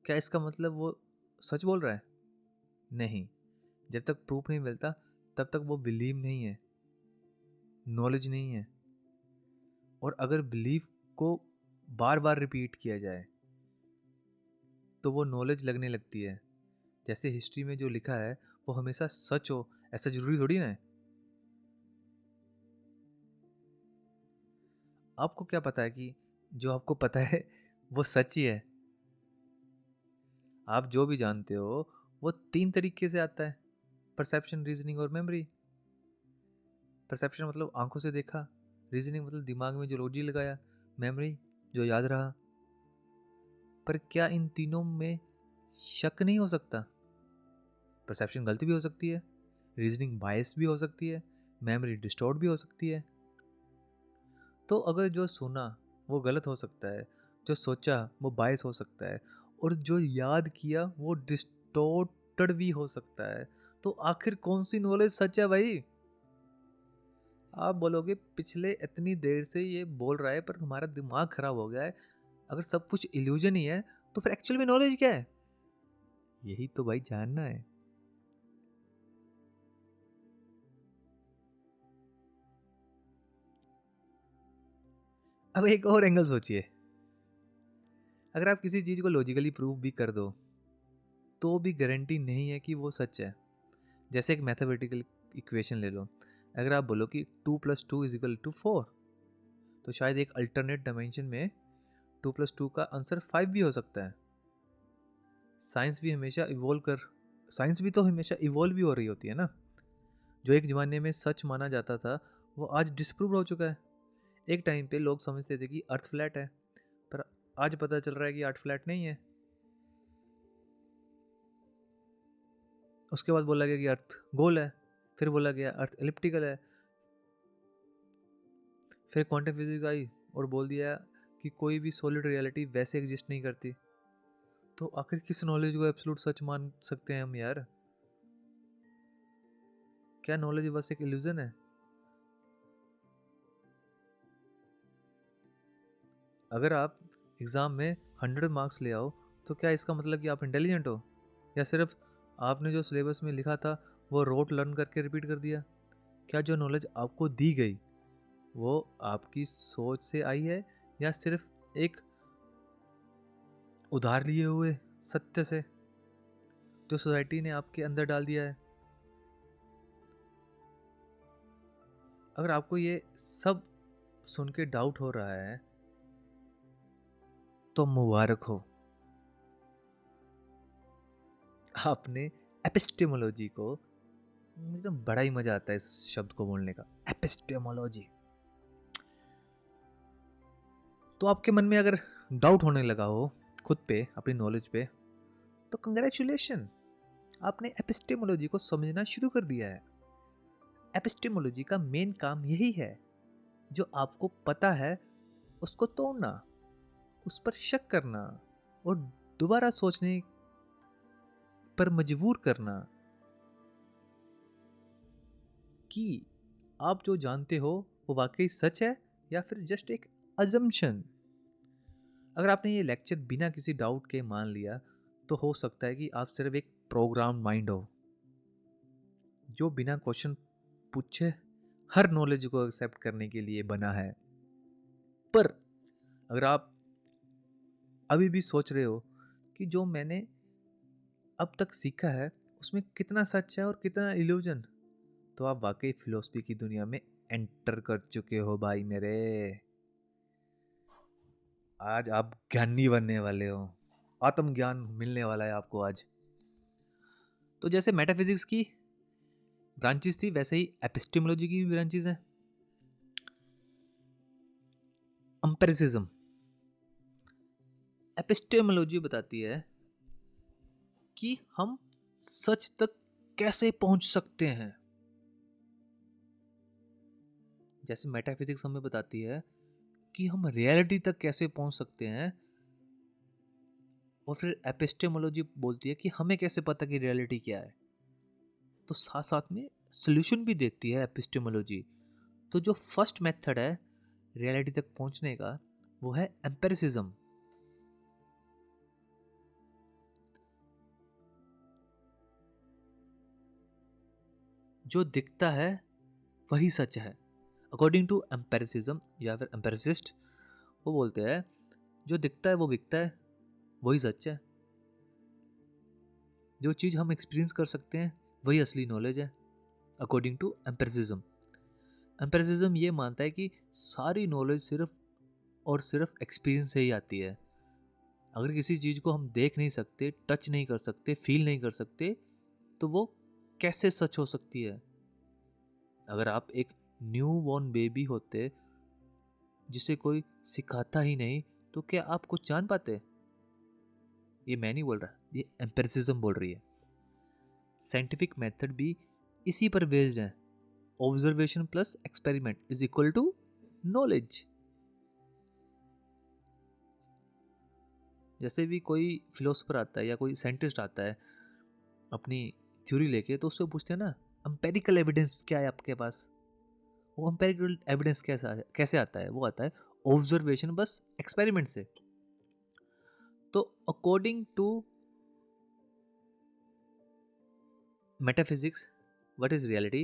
क्या इसका मतलब वो सच बोल रहा है? नहीं। जब तक प्रूफ नहीं मिलता तब तक वो बिलीव नहीं है, नॉलेज नहीं है। और अगर बिलीफ को बार बार रिपीट किया जाए तो वो नॉलेज लगने लगती है। जैसे हिस्ट्री में जो लिखा है वो हमेशा सच हो, ऐसा जरूरी थोड़ी ना है। आपको क्या पता है कि जो आपको पता है वो सच ही है? आप जो भी जानते हो वो तीन तरीके से आता है, परसेप्शन, रीजनिंग और मेमोरी। परसेप्शन मतलब आंखों से देखा, रीजनिंग मतलब दिमाग में जो लॉजिक लगाया, मेमोरी जो याद रहा। पर क्या इन तीनों में शक नहीं हो सकता? परसेप्शन गलती भी हो सकती है, रीजनिंग बायस भी हो सकती है, मेमोरी डिस्टॉर्ट भी हो सकती है। तो अगर जो सुना वो गलत हो सकता है, जो सोचा वो बायस हो सकता है, और जो याद किया वो डिस्टॉर्टेड भी हो सकता है, तो आखिर कौन सी नॉलेज सच है भाई? आप बोलोगे पिछले इतनी देर से ये बोल रहा है पर तुम्हारा दिमाग खराब हो गया है। अगर सब कुछ इल्यूजन ही है तो फिर एक्चुअल में नॉलेज क्या है? यही तो भाई जानना है। अब एक और एंगल सोचिए, अगर आप किसी चीज को लॉजिकली प्रूव भी कर दो तो भी गारंटी नहीं है कि वो सच है। जैसे एक मैथमेटिकल इक्वेशन ले लो, अगर आप बोलो कि 2 + 2 = 4, तो शायद एक अल्टरनेट डायमेंशन में 2 + 2 का आंसर 5 भी हो सकता है। साइंस भी हमेशा इवोल्व कर साइंस भी तो हमेशा इवोल्व भी हो रही होती है ना। जो एक ज़माने में सच माना जाता था वो आज डिस्प्रूव हो चुका है। एक टाइम पे लोग समझते थे कि अर्थ फ्लैट है, पर आज पता चल रहा है कि 8 फ्लैट नहीं है। उसके बाद बोला गया कि अर्थ गोल है, फिर बोला गया अर्थ एलिप्टिकल है, फिर क्वांटम फिजिक्स आई और बोल दिया कि कोई भी सॉलिड रियलिटी वैसे एग्जिस्ट नहीं करती। तो आखिर किस नॉलेज को एब्सोल्यूट सच मान सकते हैं हम यार? क्या नॉलेज बस एक इल्यूजन है? अगर आप एग्ज़ाम में 100 मार्क्स ले आओ तो क्या इसका मतलब कि आप इंटेलिजेंट हो, या सिर्फ आपने जो सिलेबस में लिखा था वो रोट लर्न करके रिपीट कर दिया? क्या जो नॉलेज आपको दी गई वो आपकी सोच से आई है, या सिर्फ एक उधार लिए हुए सत्य से जो सोसाइटी ने आपके अंदर डाल दिया है? अगर आपको ये सब सुन के डाउट हो रहा है तो मुबारक हो, आपने एपिस्टेमोलॉजी को, मुझे तो बड़ा ही मजा आता है इस शब्द को बोलने का, एपिस्टेमोलॉजी। तो आपके मन में अगर डाउट होने लगा हो खुद पे, अपनी नॉलेज पे, तो कंग्रेचुलेशन, आपने एपिस्टेमोलॉजी को समझना शुरू कर दिया है। एपिस्टेमोलॉजी का मेन काम यही है, जो आपको पता है उसको तोड़ना, उस पर शक करना और दोबारा सोचने पर मजबूर करना कि आप जो जानते हो वो वाकई सच है या फिर जस्ट एक अजम्पशन। अगर आपने ये लेक्चर बिना किसी डाउट के मान लिया तो हो सकता है कि आप सिर्फ एक प्रोग्राम माइंड हो जो बिना क्वेश्चन पूछे हर नॉलेज को एक्सेप्ट करने के लिए बना है। पर अगर आप अभी भी सोच रहे हो कि जो मैंने अब तक सीखा है उसमें कितना सच है और कितना इल्यूजन, तो आप वाकई फिलोसफी की दुनिया में एंटर कर चुके हो भाई मेरे। आज आप ज्ञानी बनने वाले हो, आत्मज्ञान मिलने वाला है आपको आज। तो जैसे मेटाफिजिक्स की ब्रांचेस थी वैसे ही एपिस्टेमोलॉजी की भी ब्रांचेस हैं। एम्पिरिसिज्म, एपिस्टेमोलॉजी बताती है कि हम सच तक कैसे पहुंच सकते हैं, जैसे मेटाफिजिक्स हमें बताती है कि हम रियलिटी तक कैसे पहुंच सकते हैं, और फिर एपिस्टेमोलॉजी बोलती है कि हमें कैसे पता कि रियलिटी क्या है। तो साथ साथ में सोल्यूशन भी देती है एपिस्टेमोलॉजी। तो जो फर्स्ट मेथड है रियलिटी तक पहुंचने का वो है एम्पिरिसिज्म। जो दिखता है वही सच है, अकॉर्डिंग टू एम्पेरिसिज्म या फिर एम्पेरिसिस्ट। वो बोलते हैं जो दिखता है वो बिकता है, वही सच है। जो चीज़ हम एक्सपीरियंस कर सकते हैं वही असली नॉलेज है, अकॉर्डिंग टू एम्पेरिसिज्म। एम्पेरिसिज्म ये मानता है कि सारी नॉलेज सिर्फ और सिर्फ एक्सपीरियंस से ही आती है। अगर किसी चीज़ को हम देख नहीं सकते, टच नहीं कर सकते, फील नहीं कर सकते, तो वो कैसे सच हो सकती है? अगर आप एक न्यू बॉर्न बेबी होते जिसे कोई सिखाता ही नहीं, तो क्या आप कुछ जान पाते? ये मैं नहीं बोल रहा, ये एम्पिरिसिज्म बोल रही है। साइंटिफिक मेथड भी इसी पर बेस्ड है। Observation plus experiment is equal to knowledge. जैसे भी कोई फिलोसफर आता है या कोई साइंटिस्ट आता है अपनी थ्योरी लेके, तो उससे पूछते हैं ना एम्पेरिकल एविडेंस क्या है आपके पास। वो एम्पेरिकल एविडेंस कैसे आता है? वो आता है ऑब्जर्वेशन बस एक्सपेरिमेंट से। तो according to metaphysics, what is reality?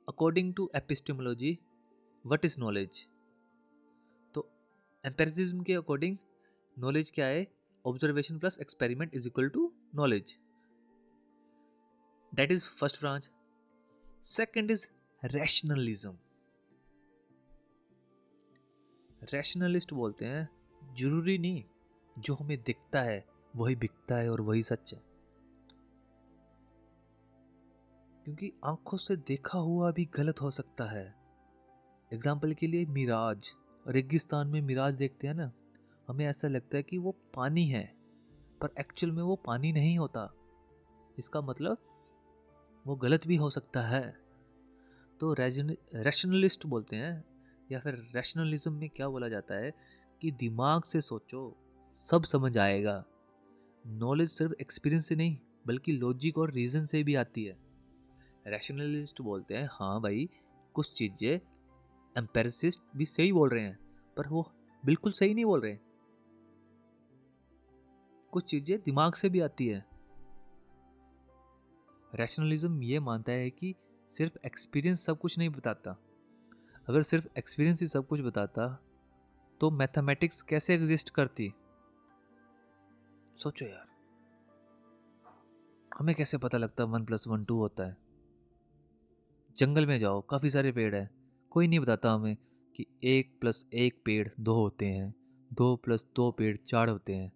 According to epistemology, what is knowledge? तो एम्पेरिसिज्म के अकॉर्डिंग नॉलेज क्या है? Observation plus experiment is equal to knowledge. That is first branch. Second is rationalism. Rationalist बोलते हैं जरूरी नहीं जो हमें दिखता है वही बिकता है और वही सच है, क्योंकि आंखों से देखा हुआ भी गलत हो सकता है। एग्जाम्पल के लिए मिराज, रेगिस्तान में मिराज देखते हैं ना, हमें ऐसा लगता है कि वो पानी है, पर एक्चुअल में वो पानी नहीं होता। इसका मतलब वो गलत भी हो सकता है। तो रैशनलिस्ट बोलते हैं, या फिर रैशनलिज्म में क्या बोला जाता है कि दिमाग से सोचो, सब समझ आएगा। नॉलेज सिर्फ एक्सपीरियंस से नहीं बल्कि लॉजिक और रीजन से भी आती है। रैशनलिस्ट बोलते हैं हाँ भाई, कुछ चीजें एम्पेरिसिस्ट भी सही बोल रहे हैं, पर वो बिल्कुल सही नहीं बोल रहे। कुछ चीजें दिमाग से भी आती है। रैशनलिज्म ये मानता है कि सिर्फ एक्सपीरियंस सब कुछ नहीं बताता। अगर सिर्फ एक्सपीरियंस ही सब कुछ बताता तो मैथमेटिक्स कैसे एग्जिस्ट करती? सोचो यार, हमें कैसे पता लगता 1+1 2 होता है? जंगल में जाओ, काफ़ी सारे पेड़ हैं, कोई नहीं बताता हमें कि 1+1 पेड़ 2 होते हैं, 2+2 पेड़ 4 होते हैं।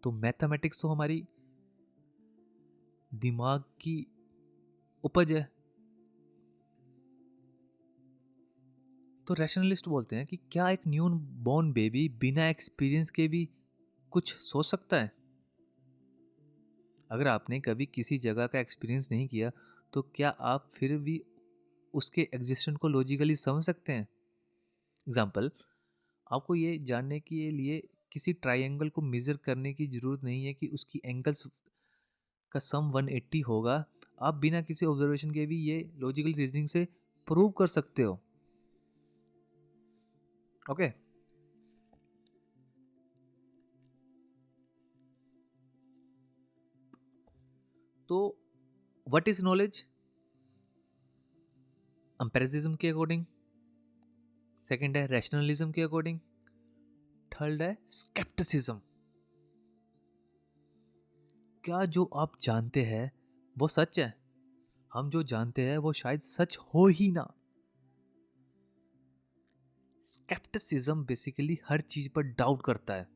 तो मैथमेटिक्स तो हमारी दिमाग की उपज है। तो रैशनलिस्ट बोलते हैं कि क्या एक न्यू बॉर्न बेबी बिना एक्सपीरियंस के भी कुछ सोच सकता है? अगर आपने कभी किसी जगह का एक्सपीरियंस नहीं किया तो क्या आप फिर भी उसके एग्जिस्टेंस को लॉजिकली समझ सकते हैं? एग्जाम्पल, आपको ये जानने के लिए किसी ट्राइंगल को मेजर करने की ज़रूरत नहीं है कि उसकी एंगल्स का सम 180 होगा। आप बिना किसी ऑब्जर्वेशन के भी ये लॉजिकल रीजनिंग से प्रूव कर सकते हो। ओके, तो व्हाट इज नॉलेज एम्पिरिसिज्म के अकॉर्डिंग, सेकंड है रैशनलिज्म के अकॉर्डिंग, थर्ड है स्केप्टिसिज्म। क्या जो आप जानते हैं वो सच है? हम जो जानते हैं वो शायद सच हो ही ना। स्केप्टिसिज्म बेसिकली हर चीज पर डाउट करता है।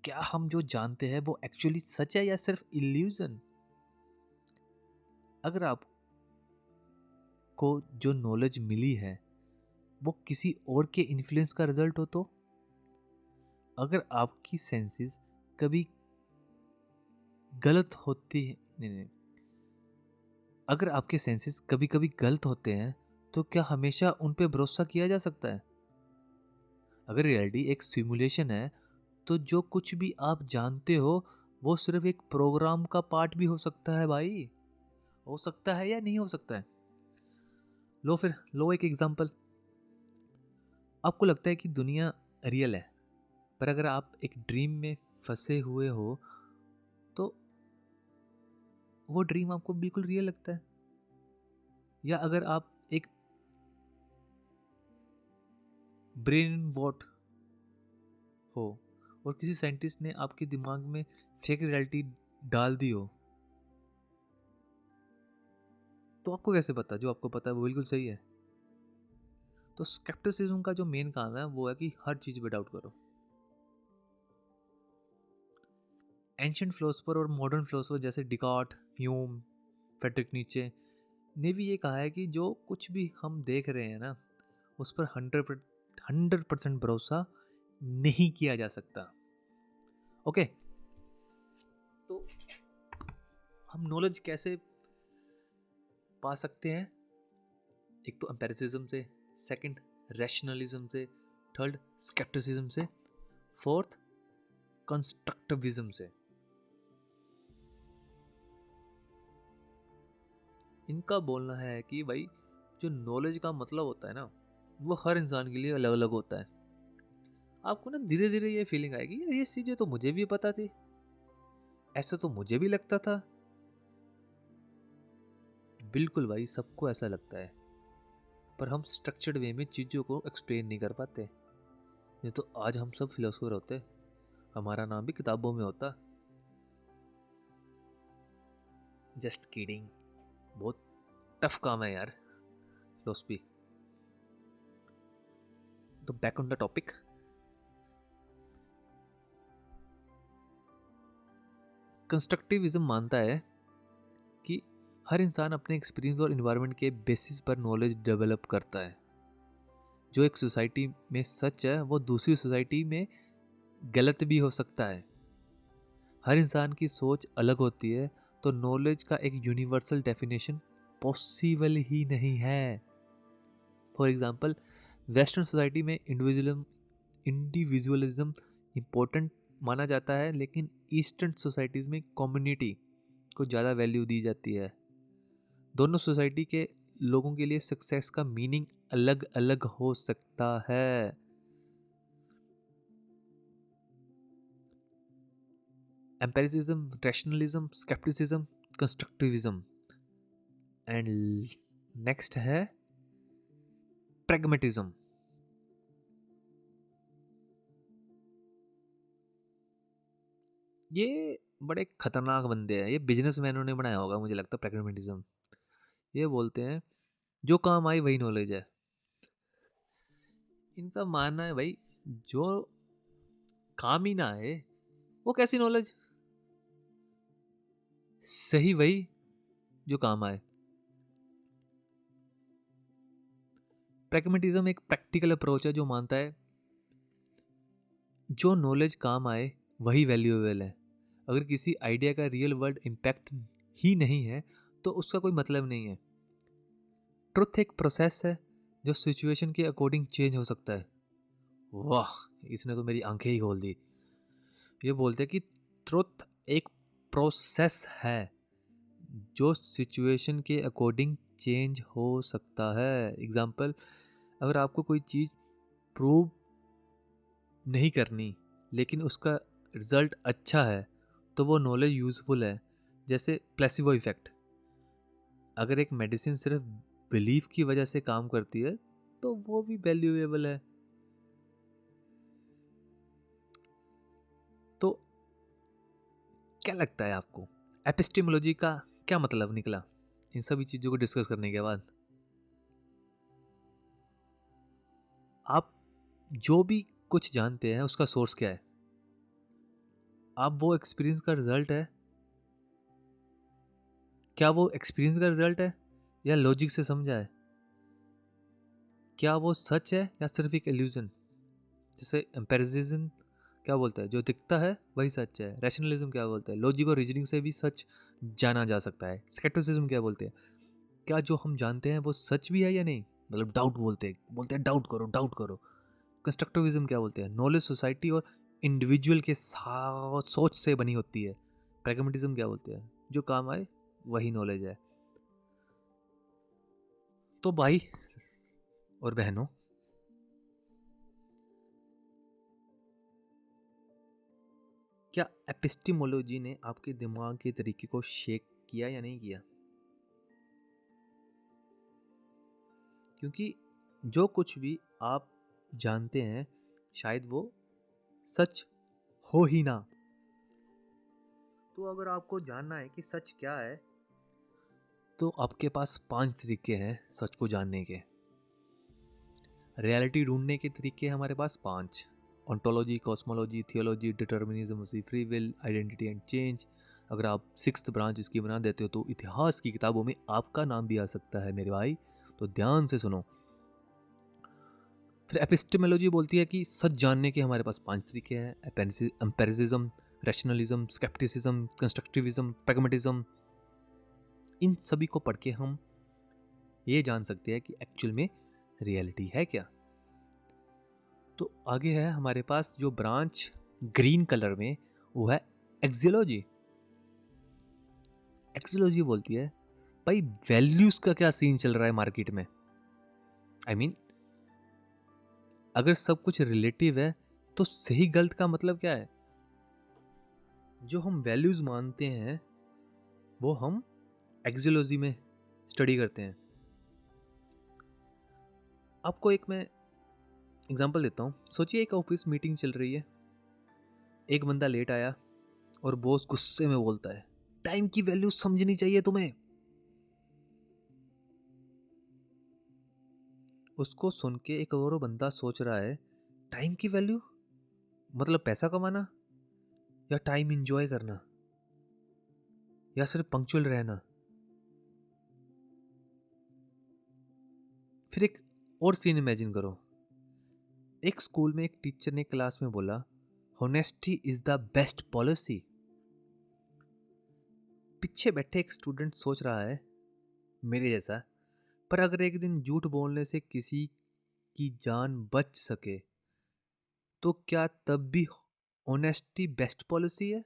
क्या हम जो जानते हैं वो एक्चुअली सच है या सिर्फ इल्यूजन? अगर आपको जो नॉलेज मिली है वो किसी और के इन्फ्लुएंस का रिजल्ट हो, तो अगर आपकी सेंसेस कभी गलत होती है, नहीं, अगर आपके सेंसेस कभी कभी गलत होते हैं तो क्या हमेशा उन पे भरोसा किया जा सकता है? अगर रियलिटी एक सिमुलेशन है तो जो कुछ भी आप जानते हो वो सिर्फ एक प्रोग्राम का पार्ट भी हो सकता है भाई। हो सकता है या नहीं हो सकता है? लो एक एग्जांपल। आपको लगता है कि दुनिया रियल है, पर अगर आप एक ड्रीम में फंसे हुए हो तो वो ड्रीम आपको बिल्कुल रियल लगता है। या अगर आप एक ब्रेन वॉट हो और किसी साइंटिस्ट ने आपके दिमाग में फेक रियलिटी डाल दी हो, तो आपको कैसे पता जो आपको पता है वो बिल्कुल सही है? तो स्केप्टिसिज्म का जो मेन काम है वो है कि हर चीज पे डाउट करो। एंशियंट फिलोसफर और मॉडर्न फिलोसफर जैसे डिकार्ट, ह्यूम, फ्रेडरिक नीचे ने भी ये कहा है कि जो कुछ भी हम देख रहे हैं ना उस पर 100% भरोसा नहीं किया जा सकता। ओके, तो हम नॉलेज कैसे पा सकते हैं? एक तो एम्पेरिसिज्म से, सेकंड रैशनलिज्म से, थर्ड स्केप्टिसिज्म से, फोर्थ कंस्ट्रक्टिविज्म से। इनका बोलना है कि भाई जो नॉलेज का मतलब होता है ना वो हर इंसान के लिए अलग अलग होता है। आपको ना धीरे धीरे ये फीलिंग आएगी यार ये चीजें तो मुझे भी पता थी, ऐसा तो मुझे भी लगता था। बिल्कुल भाई, सबको ऐसा लगता है, पर हम स्ट्रक्चर्ड वे में चीज़ों को एक्सप्लेन नहीं कर पाते। नहीं तो आज हम सब फिलोसोफर होते, हमारा नाम भी किताबों में होता। जस्ट किडिंग, बहुत टफ काम है यार फिलोसफी। तो back on the topic. Constructivism मानता है कि हर इंसान अपने एक्सपीरियंस और इन्वायरमेंट के बेसिस पर नॉलेज डेवलप करता है। जो एक सोसाइटी में सच है वो दूसरी सोसाइटी में गलत भी हो सकता है। हर इंसान की सोच अलग होती है, तो नॉलेज का एक यूनिवर्सल डेफिनेशन पॉसिबल ही नहीं है। फॉर एग्जांपल, वेस्टर्न सोसाइटी में इंडिविजुअलिज्म इम्पोर्टेंट माना जाता है, लेकिन ईस्टर्न सोसाइटीज़ में कम्युनिटी को ज़्यादा वैल्यू दी जाती है। दोनों सोसाइटी के लोगों के लिए सक्सेस का मीनिंग अलग अलग हो सकता है। Empiricism, rationalism, scepticism, constructivism, and next है प्रैग्मेटिज्म। ये बड़े खतरनाक बंदे हैं, ये बिजनेसमैनों ने बनाया होगा मुझे लगता है प्रैग्मेटिज्म। ये बोलते हैं जो काम आई वही नॉलेज है। इनका मानना है भाई, जो काम ही ना आए वो कैसी नॉलेज, सही वही जो काम आए। प्रैग्मेटिज्म एक प्रैक्टिकल अप्रोच है जो मानता है जो नॉलेज काम आए वही वैल्यूएबल है। अगर किसी आइडिया का रियल वर्ल्ड इम्पैक्ट ही नहीं है तो उसका कोई मतलब नहीं है। ट्रुथ एक प्रोसेस है जो सिचुएशन के अकॉर्डिंग चेंज हो सकता है। वाह, इसने तो मेरी आंखें ही खोल दी। ये बोलते हैं कि ट्रुथ एक प्रोसेस है जो सिचुएशन के अकॉर्डिंग चेंज हो सकता है। एग्जाम्पल, अगर आपको कोई चीज़ प्रूव नहीं करनी लेकिन उसका रिजल्ट अच्छा है तो वो नॉलेज यूज़फुल है। जैसे प्लेसिबो इफेक्ट, अगर एक मेडिसिन सिर्फ बिलीफ की वजह से काम करती है तो वो भी वैल्यूएबल है। तो क्या लगता है आपको एपिस्टेमोलॉजी का क्या मतलब निकला इन सभी चीज़ों को डिस्कस करने के बाद? आप जो भी कुछ जानते हैं उसका सोर्स क्या है? आप वो एक्सपीरियंस का रिजल्ट है? क्या वो एक्सपीरियंस का रिजल्ट है या लॉजिक से समझा है? क्या वो सच है या सिर्फ एक इल्यूजन? जैसे एम्पेरिसिज्म क्या बोलता है जो दिखता है वही सच है। रैशनलिज्म क्या बोलता है लॉजिक और रीजनिंग से भी सच जाना जा सकता है। स्केप्टिसिज्म क्या बोलते हैं क्या जो हम जानते हैं वो सच भी है या नहीं, मतलब डाउट बोलते हैं डाउट करो डाउट करो। कंस्ट्रक्टिविज्म क्या बोलते हैं नॉलेज सोसाइटी और इंडिविजुअल के साथ सोच से बनी होती है। प्रैग्मेटिज्म क्या बोलते हैं जो काम आए वही नॉलेज है। तो भाई और बहनों, क्या एपिस्टिमोलॉजी ने आपके दिमाग के तरीके को शेक किया या नहीं किया? क्योंकि जो कुछ भी आप जानते हैं शायद वो सच हो ही ना। तो अगर आपको जानना है कि सच क्या है तो आपके पास 5 तरीके हैं सच को जानने के। रियलिटी ढूंढने के तरीके हमारे पास 5: ontology, cosmology, theology, determinism, free will, identity and change. अगर आप सिक्स्थ ब्रांच इसकी बना देते हो तो इतिहास की किताबों में आपका नाम भी आ सकता है मेरे भाई, तो ध्यान से सुनो। फिर एपिस्टेमोलॉजी बोलती है कि सच जानने के हमारे पास 5 तरीके हैं: empiricism, rationalism, scepticism, constructivism, pragmatism. इन सभी को पढ़ के हम ये जान सकते हैं कि एक्चुअल में रियलिटी है क्या। तो आगे है हमारे पास जो ब्रांच ग्रीन कलर में, वो है एक्सियोलॉजी। एक्सियोलॉजी बोलती है भाई वैल्यूज का क्या सीन चल रहा है मार्केट में। आई I मीन mean, अगर सब कुछ रिलेटिव है तो सही गलत का मतलब क्या है? जो हम वैल्यूज मानते हैं वो हम एक्सियोलॉजी में स्टडी करते हैं। आपको एक मैं एग्जांपल देता हूँ। सोचिए एक ऑफिस मीटिंग चल रही है, एक बंदा लेट आया और बॉस गुस्से में बोलता है टाइम की वैल्यू समझनी चाहिए तुम्हें। उसको सुन के एक और बंदा सोच रहा है टाइम की वैल्यू मतलब पैसा कमाना, या टाइम इंजॉय करना, या सिर्फ पंक्चुअल रहना। फिर एक और सीन इमेजिन करो, एक स्कूल में एक टीचर ने क्लास में बोला, honesty is the best policy. पीछे बैठे एक स्टूडेंट सोच रहा है, मेरे जैसा, पर अगर एक दिन झूठ बोलने से किसी की जान बच सके तो क्या तब भी ऑनेस्टी बेस्ट पॉलिसी है?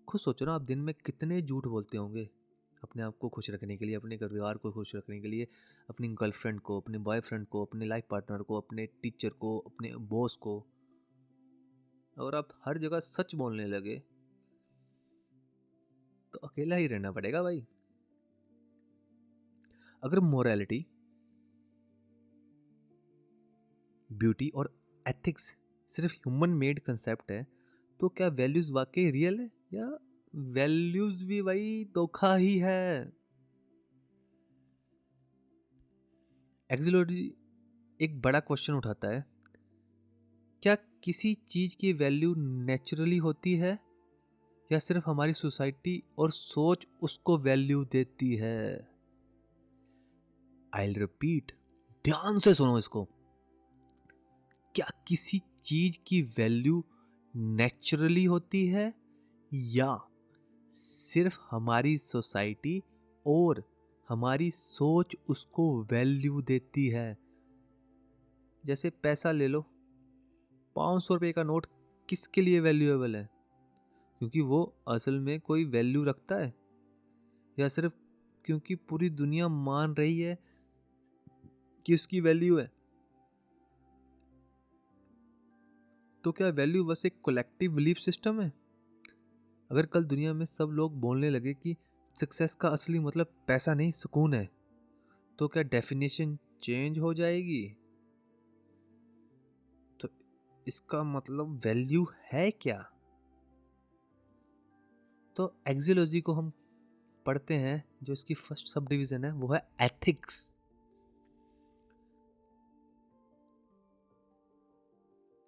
खुद सोचो ना, आप दिन में कितने झूठ बोलते होंगे अपने आप को खुश रखने के लिए, अपने परिवार को खुश रखने के लिए, अपनी गर्लफ्रेंड को, अपने बॉयफ्रेंड को, अपने लाइफ पार्टनर को, अपने टीचर को, अपने बॉस को। और आप हर जगह सच बोलने लगे तो अकेला ही रहना पड़ेगा भाई। अगर मोरालिटी, ब्यूटी और एथिक्स सिर्फ ह्यूमन मेड कंसेप्ट है तो क्या वैल्यूज वाकई रियल है, या वैल्यूज भी वही धोखा ही है? एक्सोलॉजी एक बड़ा क्वेश्चन उठाता है, क्या किसी चीज की वैल्यू नेचुरली होती है या सिर्फ हमारी सोसाइटी और सोच उसको वैल्यू देती है? आई रिपीट, ध्यान से सुनो इसको। क्या किसी चीज की वैल्यू नेचुरली होती है या सिर्फ हमारी सोसाइटी और हमारी सोच उसको वैल्यू देती है? जैसे पैसा ले लो, 500 रुपये का नोट किसके लिए वैल्यूएबल है? क्योंकि वो असल में कोई वैल्यू रखता है, या सिर्फ क्योंकि पूरी दुनिया मान रही है कि उसकी वैल्यू है? तो क्या वैल्यू बस एक कलेक्टिव बिलीफ सिस्टम है? अगर कल दुनिया में सब लोग बोलने लगे कि सक्सेस का असली मतलब पैसा नहीं सुकून है, तो क्या डेफिनेशन चेंज हो जाएगी? तो इसका मतलब वैल्यू है क्या? तो एक्सियोलॉजी को हम पढ़ते हैं, जो इसकी फर्स्ट सब डिवीजन है वो है एथिक्स।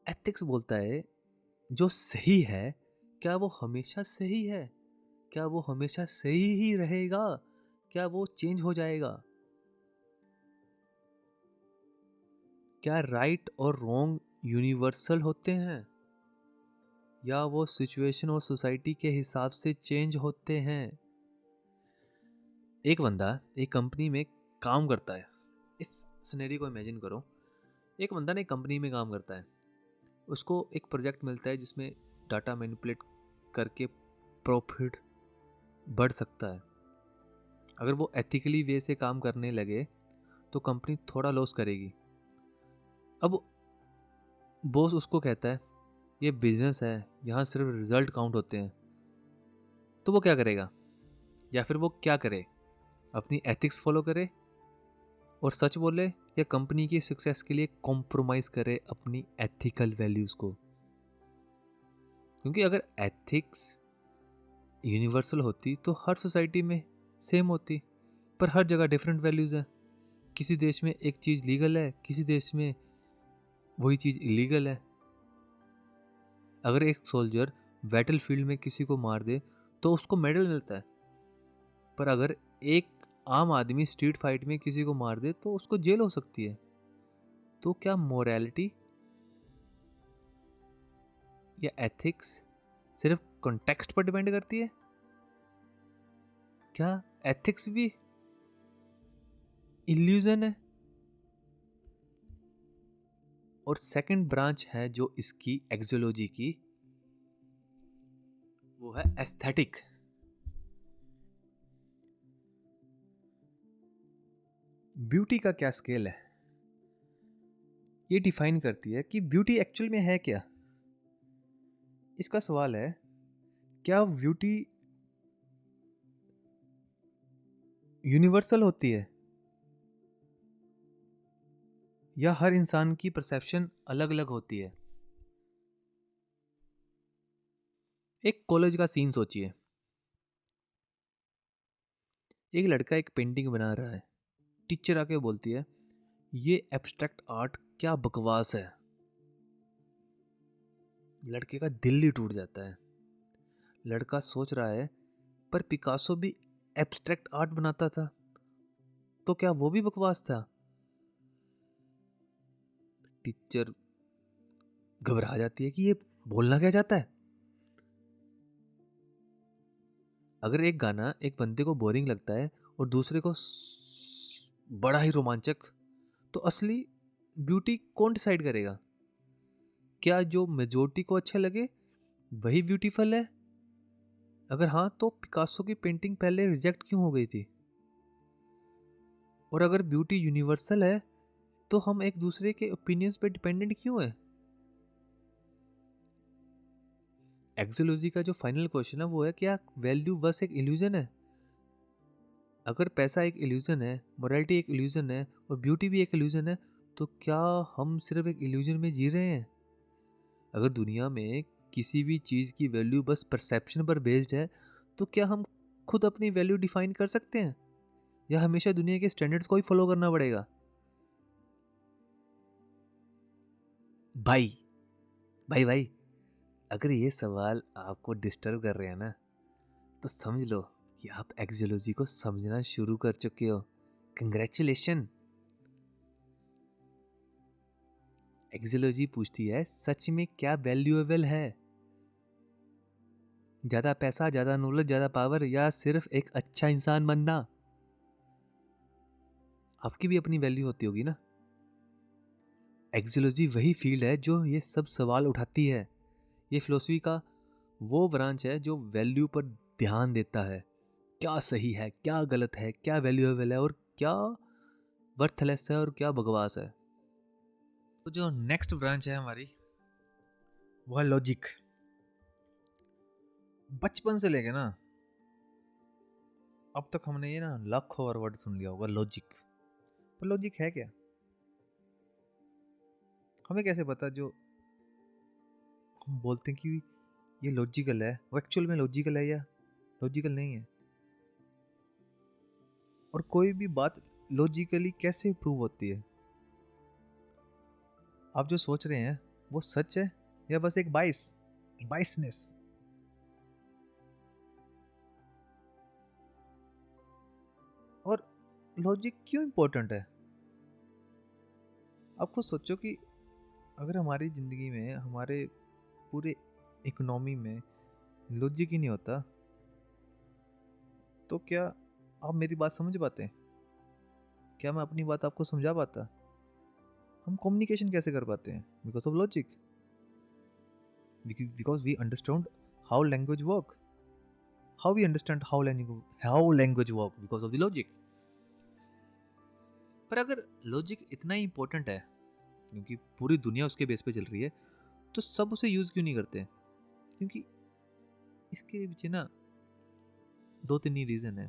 एथिक्स बोलता है जो सही है क्या वो हमेशा सही है? क्या वो हमेशा सही ही रहेगा? क्या वो चेंज हो जाएगा? क्या राइट और रॉन्ग यूनिवर्सल होते हैं या वो सिचुएशन और सोसाइटी के हिसाब से चेंज होते हैं? एक बंदा एक कंपनी में काम करता है। इस सिनेरियो को इमेजिन करो, एक बंदा ने कंपनी में काम करता है, उसको एक प्रोजेक्ट मिलता है जिसमें डाटा मैनिपुलेट करके प्रॉफिट बढ़ सकता है। अगर वो एथिकली वे से काम करने लगे तो कंपनी थोड़ा लॉस करेगी। अब बॉस उसको कहता है, ये बिजनेस है, यहाँ सिर्फ रिजल्ट काउंट होते हैं। तो वो क्या करेगा? या फिर वो क्या करे? अपनी एथिक्स फॉलो करे और सच बोले, या कंपनी की सक्सेस के लिए कॉम्प्रोमाइज करे अपनी एथिकल वैल्यूज को? क्योंकि अगर एथिक्स यूनिवर्सल होती तो हर सोसाइटी में सेम होती, पर हर जगह डिफरेंट वैल्यूज हैं। किसी देश में एक चीज़ लीगल है, किसी देश में वही चीज़ इलीगल है। अगर एक सोल्जर बैटल फील्ड में किसी को मार दे तो उसको मेडल मिलता है, पर अगर एक आम आदमी स्ट्रीट फाइट में किसी को मार दे तो उसको जेल हो सकती है। तो क्या मोरालिटी या एथिक्स सिर्फ कॉन्टेक्स्ट पर डिपेंड करती है? क्या एथिक्स भी इल्यूजन है? और सेकंड ब्रांच है जो इसकी एक्सोलॉजी की, वो है एस्थेटिक। ब्यूटी का क्या स्केल है, ये डिफाइन करती है कि ब्यूटी एक्चुअल में है क्या। इसका सवाल है, क्या ब्यूटी यूनिवर्सल होती है या हर इंसान की परसेप्शन अलग अलग होती है? एक कॉलेज का सीन सोचिए। एक लड़का एक पेंटिंग बना रहा है, टीचर आके बोलती है, ये एब्स्ट्रैक्ट आर्ट क्या बकवास है। लड़के का दिल ही टूट जाता है। लड़का सोच रहा है, पर पिकासो भी एब्स्ट्रैक्ट आर्ट बनाता था, तो क्या वो भी बकवास था? टीचर घबरा जाती है कि ये बोलना क्या चाहता है। अगर एक गाना एक बंदे को बोरिंग लगता है और दूसरे को बड़ा ही रोमांचक, तो असली ब्यूटी कौन डिसाइड करेगा? क्या जो मेजोरिटी को अच्छा लगे वही ब्यूटीफुल है? अगर हाँ, तो पिकासो की पेंटिंग पहले रिजेक्ट क्यों हो गई थी? और अगर ब्यूटी यूनिवर्सल है तो हम एक दूसरे के ओपिनियंस पे डिपेंडेंट क्यों है? एक्सोलॉजी का जो फाइनल क्वेश्चन है वो है, क्या वैल्यू बस एक इल्यूजन है? अगर पैसा एक इल्यूजन है, मोरालिटी एक इल्यूजन है और ब्यूटी भी एक इल्यूजन है, तो क्या हम सिर्फ एक इल्यूजन में जी रहे हैं? अगर दुनिया में किसी भी चीज़ की वैल्यू बस परसेप्शन पर बेस्ड है, तो क्या हम खुद अपनी वैल्यू डिफाइन कर सकते हैं, या हमेशा दुनिया के स्टैंडर्ड्स को ही फॉलो करना पड़ेगा? भाई भाई भाई, अगर ये सवाल आपको डिस्टर्ब कर रहे हैं ना, तो समझ लो कि आप एक्सोलॉजी को समझना शुरू कर चुके हो। कंग्रेचुलेशन। एक्सोलॉजी पूछती है, सच में क्या वैल्यूएबल है? ज़्यादा पैसा, ज़्यादा नॉलेज, ज़्यादा पावर, या सिर्फ एक अच्छा इंसान बनना? आपकी भी अपनी वैल्यू होती होगी ना। एक्सोलॉजी वही फील्ड है जो ये सब सवाल उठाती है। ये फिलोसफी का वो ब्रांच है जो वैल्यू पर ध्यान देता है। क्या सही है, क्या गलत है, क्या वैल्यूएबल है और क्या वर्थलेस है और क्या बकवास है। तो जो नेक्स्ट ब्रांच है हमारी, वो है लॉजिक। बचपन से लेके ना अब तक हमने ये ना लाखों बार वर्ड सुन लिया होगा, लॉजिक। पर लॉजिक है क्या? हमें कैसे पता जो हम बोलते हैं कि ये लॉजिकल है, वो एक्चुअल में लॉजिकल है या लॉजिकल नहीं है? और कोई भी बात लॉजिकली कैसे प्रूव होती है? आप जो सोच रहे हैं वो सच है या बस एक बाइसनेस? और लॉजिक क्यों इंपॉर्टेंट है? आप खुद सोचो कि अगर हमारी ज़िंदगी में, हमारे पूरे इकोनॉमी में लॉजिक ही नहीं होता, तो क्या आप मेरी बात समझ पाते हैं? क्या मैं अपनी बात आपको समझा पाता? हम कम्युनिकेशन कैसे कर पाते हैं? Because of logic. Because we understand how language work. How we understand how language work because of the logic. पर अगर लॉजिक इतना ही इंपॉर्टेंट है, क्योंकि पूरी दुनिया उसके बेस पे चल रही है, तो सब उसे यूज़ क्यों नहीं करते? क्योंकि इसके पीछे ना दो तीन ही रीज़न है।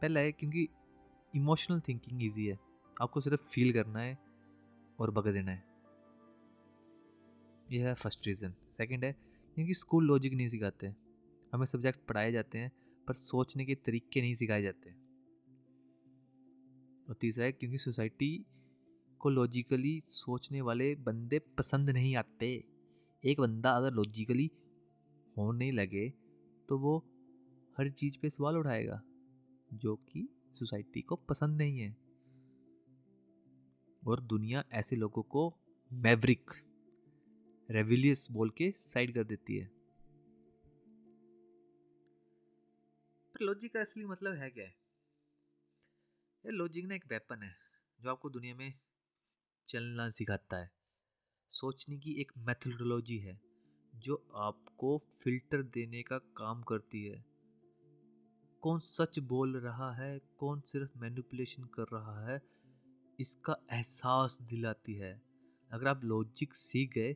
पहला है क्योंकि इमोशनल थिंकिंग ईजी है, आपको सिर्फ फील करना है और बगा देना है। यह है फर्स्ट रीज़न। सेकंड है क्योंकि स्कूल लॉजिक नहीं सिखाते, हमें सब्जेक्ट पढ़ाए जाते हैं पर सोचने के तरीके नहीं सिखाए जाते। और तीसरा है क्योंकि सोसाइटी को लॉजिकली सोचने वाले बंदे पसंद नहीं आते। एक बंदा अगर लॉजिकली होने लगे तो वो हर चीज़ पे सवाल उठाएगा, जो कि सोसाइटी को पसंद नहीं है। और दुनिया ऐसे लोगों को मैवरिक, रेविलियस बोल के साइड कर देती है। पर लॉजिक का असली मतलब है क्या है? ये लॉजिक ना एक वेपन है जो आपको दुनिया में चलना सिखाता है। सोचने की एक मेथोडोलॉजी है जो आपको फिल्टर देने का काम करती है। कौन सच बोल रहा है, कौन सिर्फ मैनिपुलेशन कर रहा है, इसका एहसास दिलाती है। अगर आप लॉजिक सीख गए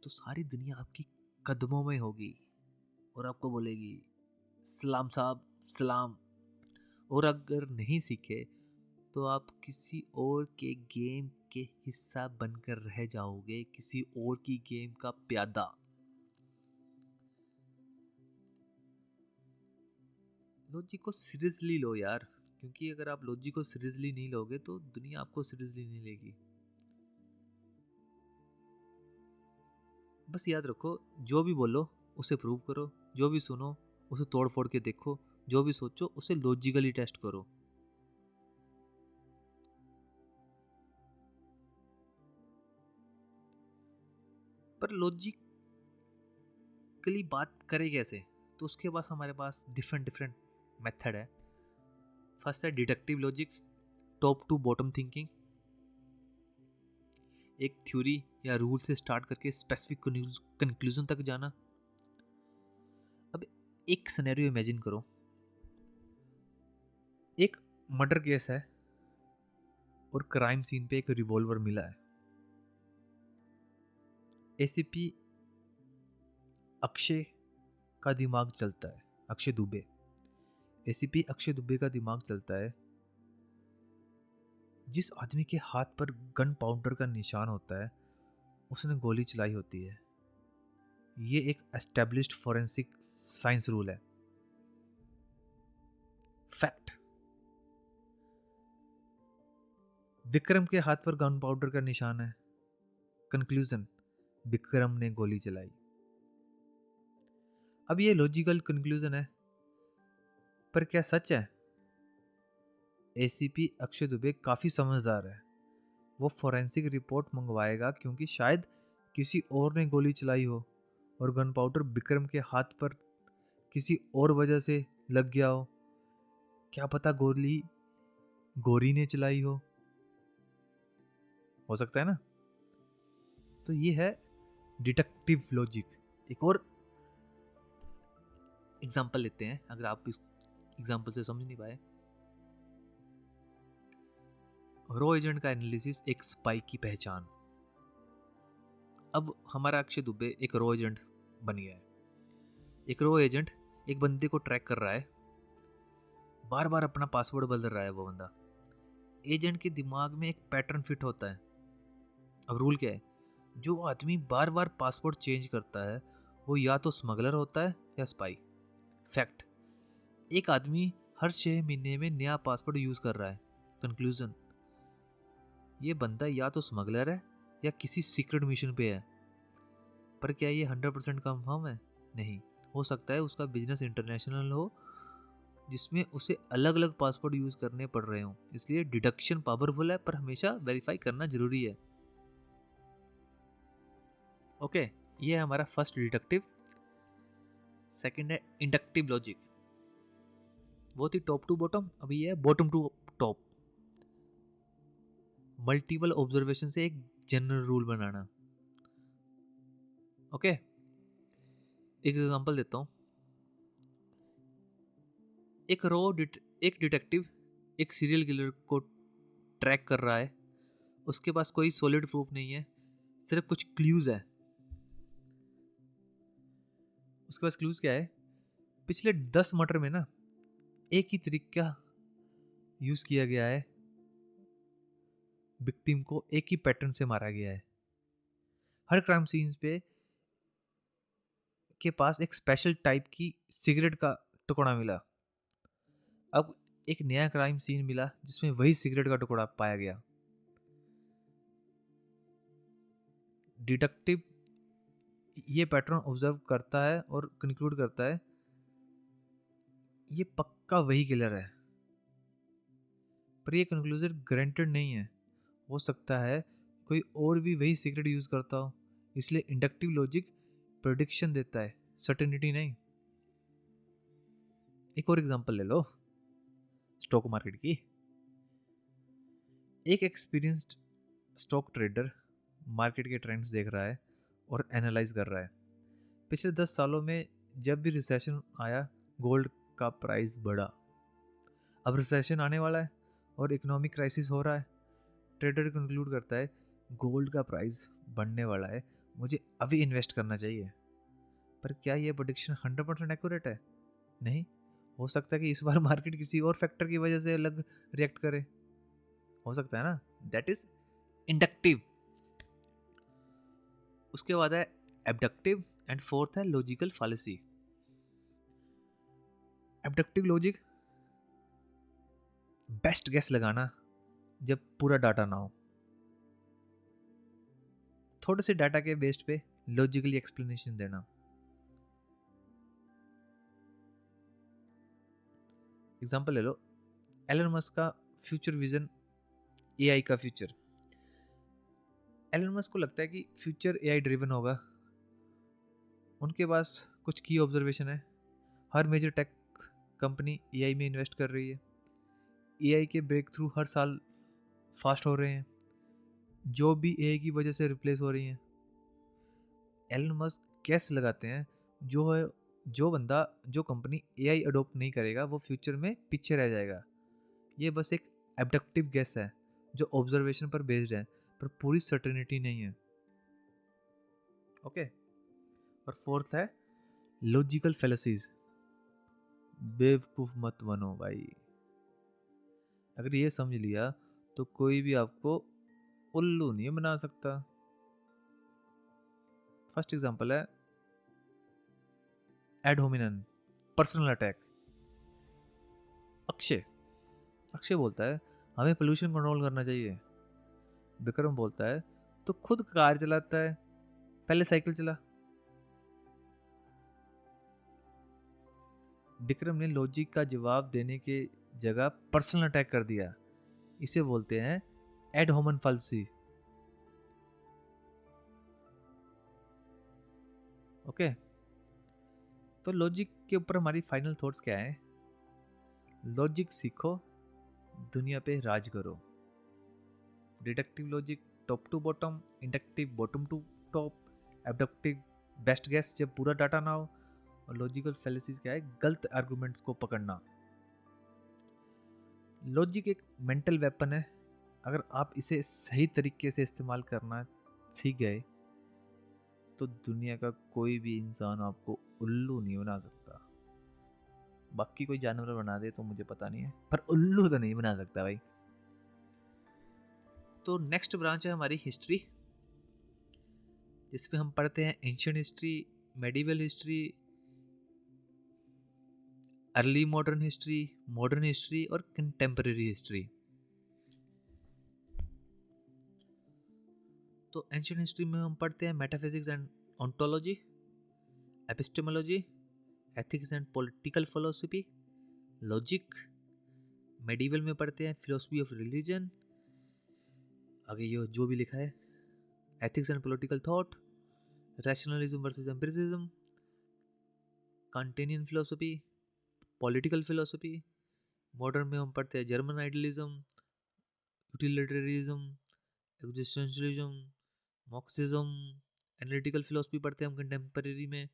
तो सारी दुनिया आपकी कदमों में होगी और आपको बोलेगी सलाम साहब सलाम। और अगर नहीं सीखे तो आप किसी और के गेम के हिस्सा बनकर रह जाओगे, किसी और की गेम का प्यादा। लॉजिक को सीरियसली लो यार, क्योंकि अगर आप लॉजिक को सीरियसली नहीं लोगे तो दुनिया आपको सीरियसली नहीं लेगी। बस याद रखो, जो भी बोलो उसे प्रूव करो, जो भी सुनो उसे तोड़ फोड़ के देखो, जो भी सोचो उसे लॉजिकली टेस्ट करो। पर लॉजिकली बात करें कैसे, तो उसके पास हमारे पास डिफरेंट डिफरेंट मेथड है। फर्स्ट है deductive logic, top to bottom thinking. एक थ्योरी या रूल से स्टार्ट करके स्पेसिफिक कंक्लूजन तक जाना। अब एक सिनेरियो इमेजिन करो, एक मर्डर केस है और क्राइम सीन पे एक रिवॉल्वर मिला है। एसीपी अक्षय का दिमाग चलता है, अक्षय दुबे, एसीपी अक्षय दुबे का दिमाग चलता है, जिस आदमी के हाथ पर गन पाउडर का निशान होता है उसने गोली चलाई होती है। ये एक एस्टेब्लिश्ड फॉरेंसिक साइंस रूल है। फैक्ट, विक्रम के हाथ पर गन पाउडर का निशान है। कंक्लूजन, विक्रम ने गोली चलाई। अब ये लॉजिकल कंक्लूजन है, पर क्या सच है? एसीपी अक्षय दुबे काफी समझदार है। वो फॉरेंसिक रिपोर्ट मंगवाएगा क्योंकि शायद किसी और ने गोली चलाई हो और गन पाउडर विक्रम के हाथ पर किसी और वजह से लग गया हो। क्या पता गोली गौरी ने चलाई हो सकता है ना। तो ये है डिडक्टिव लॉजिक। एक और एग्जांपल लेते हैं, अगर आप इस एग्जांपल से समझ नहीं पाए। रॉ एजेंट का एनालिसिस, एक स्पाई की पहचान। अब हमारा अक्षय दुबे एक रॉ एजेंट बन गया है। एक रॉ एजेंट एक बंदे को ट्रैक कर रहा है, बार बार अपना पासवर्ड बदल रहा है वो बंदा। एजेंट के दिमाग में एक पैटर्न फिट होता है। अब रूल क्या है? जो आदमी बार बार पासवर्ड चेंज करता है वो या तो स्मगलर होता है या स्पाई। फैक्ट, एक आदमी हर 6 महीने में नया पासवर्ड यूज कर रहा है। कंक्लूजन, ये बंदा या तो स्मगलर है या किसी सीक्रेट मिशन पे है। पर क्या ये 100% कंफर्म है? नहीं, हो सकता है उसका बिजनेस इंटरनेशनल हो जिसमें उसे अलग अलग पासवर्ड यूज करने पड़ रहे हो। इसलिए डिडक्शन पावरफुल है पर हमेशा वेरीफाई करना जरूरी है। ओके, ये है हमारा फर्स्ट डिडक्टिव। सेकंड है इंडक्टिव लॉजिक, वो थी टॉप टू बॉटम, अभी ये है bottom to top. Multiple observation से एक जनरल रूल बनाना। ओके, एक एग्जांपल देता हूं। एक डिटेक्टिव एक सीरियल किलर को ट्रैक कर रहा है। उसके पास कोई सॉलिड प्रूफ नहीं है, सिर्फ कुछ क्लूज है। उसके पास क्लूज क्या है? पिछले 10 मर्डर में ना एक ही तरीका यूज किया गया है, विक्टिम को एक ही पैटर्न से मारा गया है। हर क्राइम सीन्स पे के पास एक स्पेशल टाइप की सिगरेट का टुकड़ा मिला। अब एक नया क्राइम सीन मिला जिसमें वही सिगरेट का टुकड़ा पाया गया। डिटेक्टिव ये पैटर्न ऑब्जर्व करता है और कंक्लूड करता है ये पक्का वही किलर है। पर ये कंक्लूजन गारंटेड नहीं है, हो सकता है कोई और भी वही सीक्रेट यूज करता हो। इसलिए इंडक्टिव लॉजिक प्रेडिक्शन देता है, सर्टेनिटी नहीं। एक और एग्जांपल ले लो स्टॉक मार्केट की। एक एक्सपीरियंस्ड स्टॉक ट्रेडर मार्केट के ट्रेंड्स देख रहा है और एनालाइज कर रहा है। पिछले 10 सालों में जब भी रिसेशन आया गोल्ड का प्राइस बढ़ा। अब रिसेशन आने वाला है और इकोनॉमिक क्राइसिस हो रहा है। ट्रेडर कंक्लूड करता है गोल्ड का प्राइस बढ़ने वाला है, मुझे अभी इन्वेस्ट करना चाहिए। पर क्या ये प्रेडिक्शन 100% एक्यूरेट है? नहीं, हो सकता है कि इस बार मार्केट किसी और फैक्टर की वजह से अलग रिएक्ट करे। हो सकता है ना। That is inductive. उसके बाद है एबडक्टिव एंड फोर्थ है logical fallacy. Abductive logic, best guess लगाना जब पूरा डाटा ना हो। थोड़े से डाटा के बेस्ड पे लॉजिकली एक्सप्लेनेशन देना। एग्जांपल ले लो, एलन मस्क का फ्यूचर विजन, एआई का फ्यूचर। एलन मस्क को लगता है कि फ्यूचर एआई ड्रिवन होगा, उनके पास कुछ की ऑब्जर्वेशन है। हर मेजर टेक कंपनी एआई में इन्वेस्ट कर रही है। एआई के ब्रेक थ्रू हर साल फास्ट हो रहे हैं। जॉब भी एआई की वजह से रिप्लेस हो रही हैं। एलन मस्क गैस लगाते हैं जो है जो बंदा जो कंपनी एआई अडोप्ट नहीं करेगा वो फ्यूचर में पीछे रह जाएगा। ये बस एक एब्डक्टिव गैस है जो ऑब्जर्वेशन पर बेस्ड है, पर पूरी सर्टेनिटी नहीं है। ओके। और फोर्थ है लॉजिकल फेलसीज। बेवकूफ मत बनो भाई। अगर ये समझ लिया तो कोई भी आपको उल्लू नहीं बना सकता। फर्स्ट एग्जांपल है ad hominem personal attack. Akshay Akshay बोलता है हमें पोल्यूशन कंट्रोल करना चाहिए। विक्रम बोलता है तो खुद कार चलाता है, पहले साइकिल चला। विक्रम ने लॉजिक का जवाब देने के जगह पर्सनल अटैक कर दिया। इसे बोलते हैं एड होमन फल्सी। ओके। तो लॉजिक के ऊपर हमारी फाइनल थॉट्स क्या है? लॉजिक सीखो, दुनिया पे राज करो। Deductive logic top to bottom, inductive bottom to top, abductive best guess जब पूरा डाटा ना हो, और लॉजिकल फैलेसीज क्या है? गलत आर्गुमेंट्स को पकड़ना। लॉजिक एक मेंटल वेपन है। अगर आप इसे सही तरीके से इस्तेमाल करना सीख गए तो दुनिया का कोई भी इंसान आपको उल्लू नहीं बना सकता। बाकी कोई जानवर बना दे तो मुझे पता नहीं है, पर उल्लू तो नहीं बना सकता भाई। तो नेक्स्ट ब्रांच है हमारी हिस्ट्री, जिसमें हम पढ़ते हैं ancient history, medieval history, early modern history और कंटेम्परेरी हिस्ट्री। तो एंशियंट हिस्ट्री में हम पढ़ते हैं metaphysics and ontology, epistemology, ethics and political philosophy, logic. Medieval में पढ़ते हैं फिलोसफी ऑफ रिलीजन, आगे ये जो भी लिखा है, ethics and political thought, rationalism versus empiricism, Kantian philosophy, political philosophy. Modern में हम पढ़ते हैं German idealism, utilitarianism, existentialism, Marxism. Analytical philosophy पढ़ते हैं हम कंटेम्परेरी में,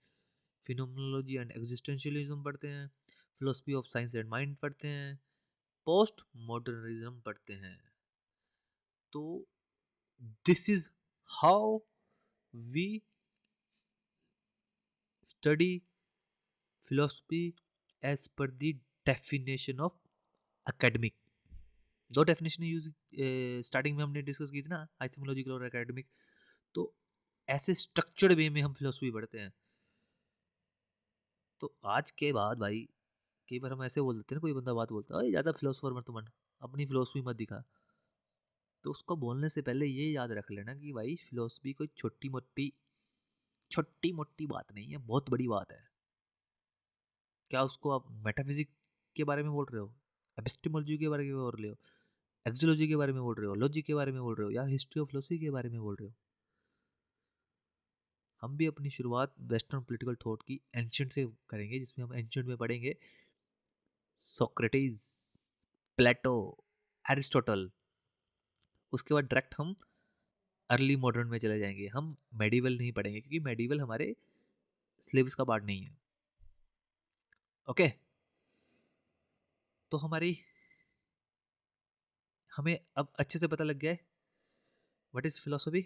फिनोमेनोलॉजी एंड एग्जिस्टेंशियलिज्म पढ़ते हैं, philosophy of science and mind पढ़ते हैं, पोस्ट मॉडर्निज्म पढ़ते हैं। तो this is how we study philosophy as per the definition of academic. दो डेफिनेशन यूज स्टार्टिंग में हमने डिस्कस की थी ना, एथिमोलॉजिकल और एकेडमिक। तो ऐसे स्ट्रक्चर्ड वे में हम फिलोसफी पढ़ते हैं। तो आज के बाद भाई कई बार हम ऐसे बोल देते हैं ना, कोई बंदा बात बोलता है ज़्यादा फिलोसफर मत बन, अपनी फिलोसफी मत दिखा। तो उसको बोलने से पहले ये याद रख लेना कि भाई फिलोसफी कोई छोटी मोटी बात नहीं है, बहुत बड़ी बात है। क्या उसको आप मेटाफिजिक के बारे में बोल रहे हो, एपिस्टेमोलॉजी के बारे में बोल रहे हो, एक्सोलॉजी के बारे में बोल रहे हो, लॉजिक के बारे में बोल रहे हो, या हिस्ट्री ऑफ फिलोसफी के बारे में बोल रहे हो? हम भी अपनी शुरुआत वेस्टर्न पॉलिटिकल थॉट की एंशियंट से करेंगे, जिसमें हम एंशियंट में पढ़ेंगे सोक्रेटिस, प्लेटो, एरिस्टोटल। उसके बाद डायरेक्ट हम अर्ली मॉडर्न में चले जाएंगे। हम मेडिवल नहीं पढ़ेंगे क्योंकि मेडिवल हमारे सिलेबस का पार्ट नहीं है। ओके। तो हमें अब अच्छे से पता लग गया है व्हाट इज फिलोसफी।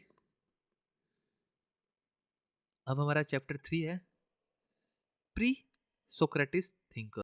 अब हमारा चैप्टर 3 है प्री सोक्रेटिस थिंकर।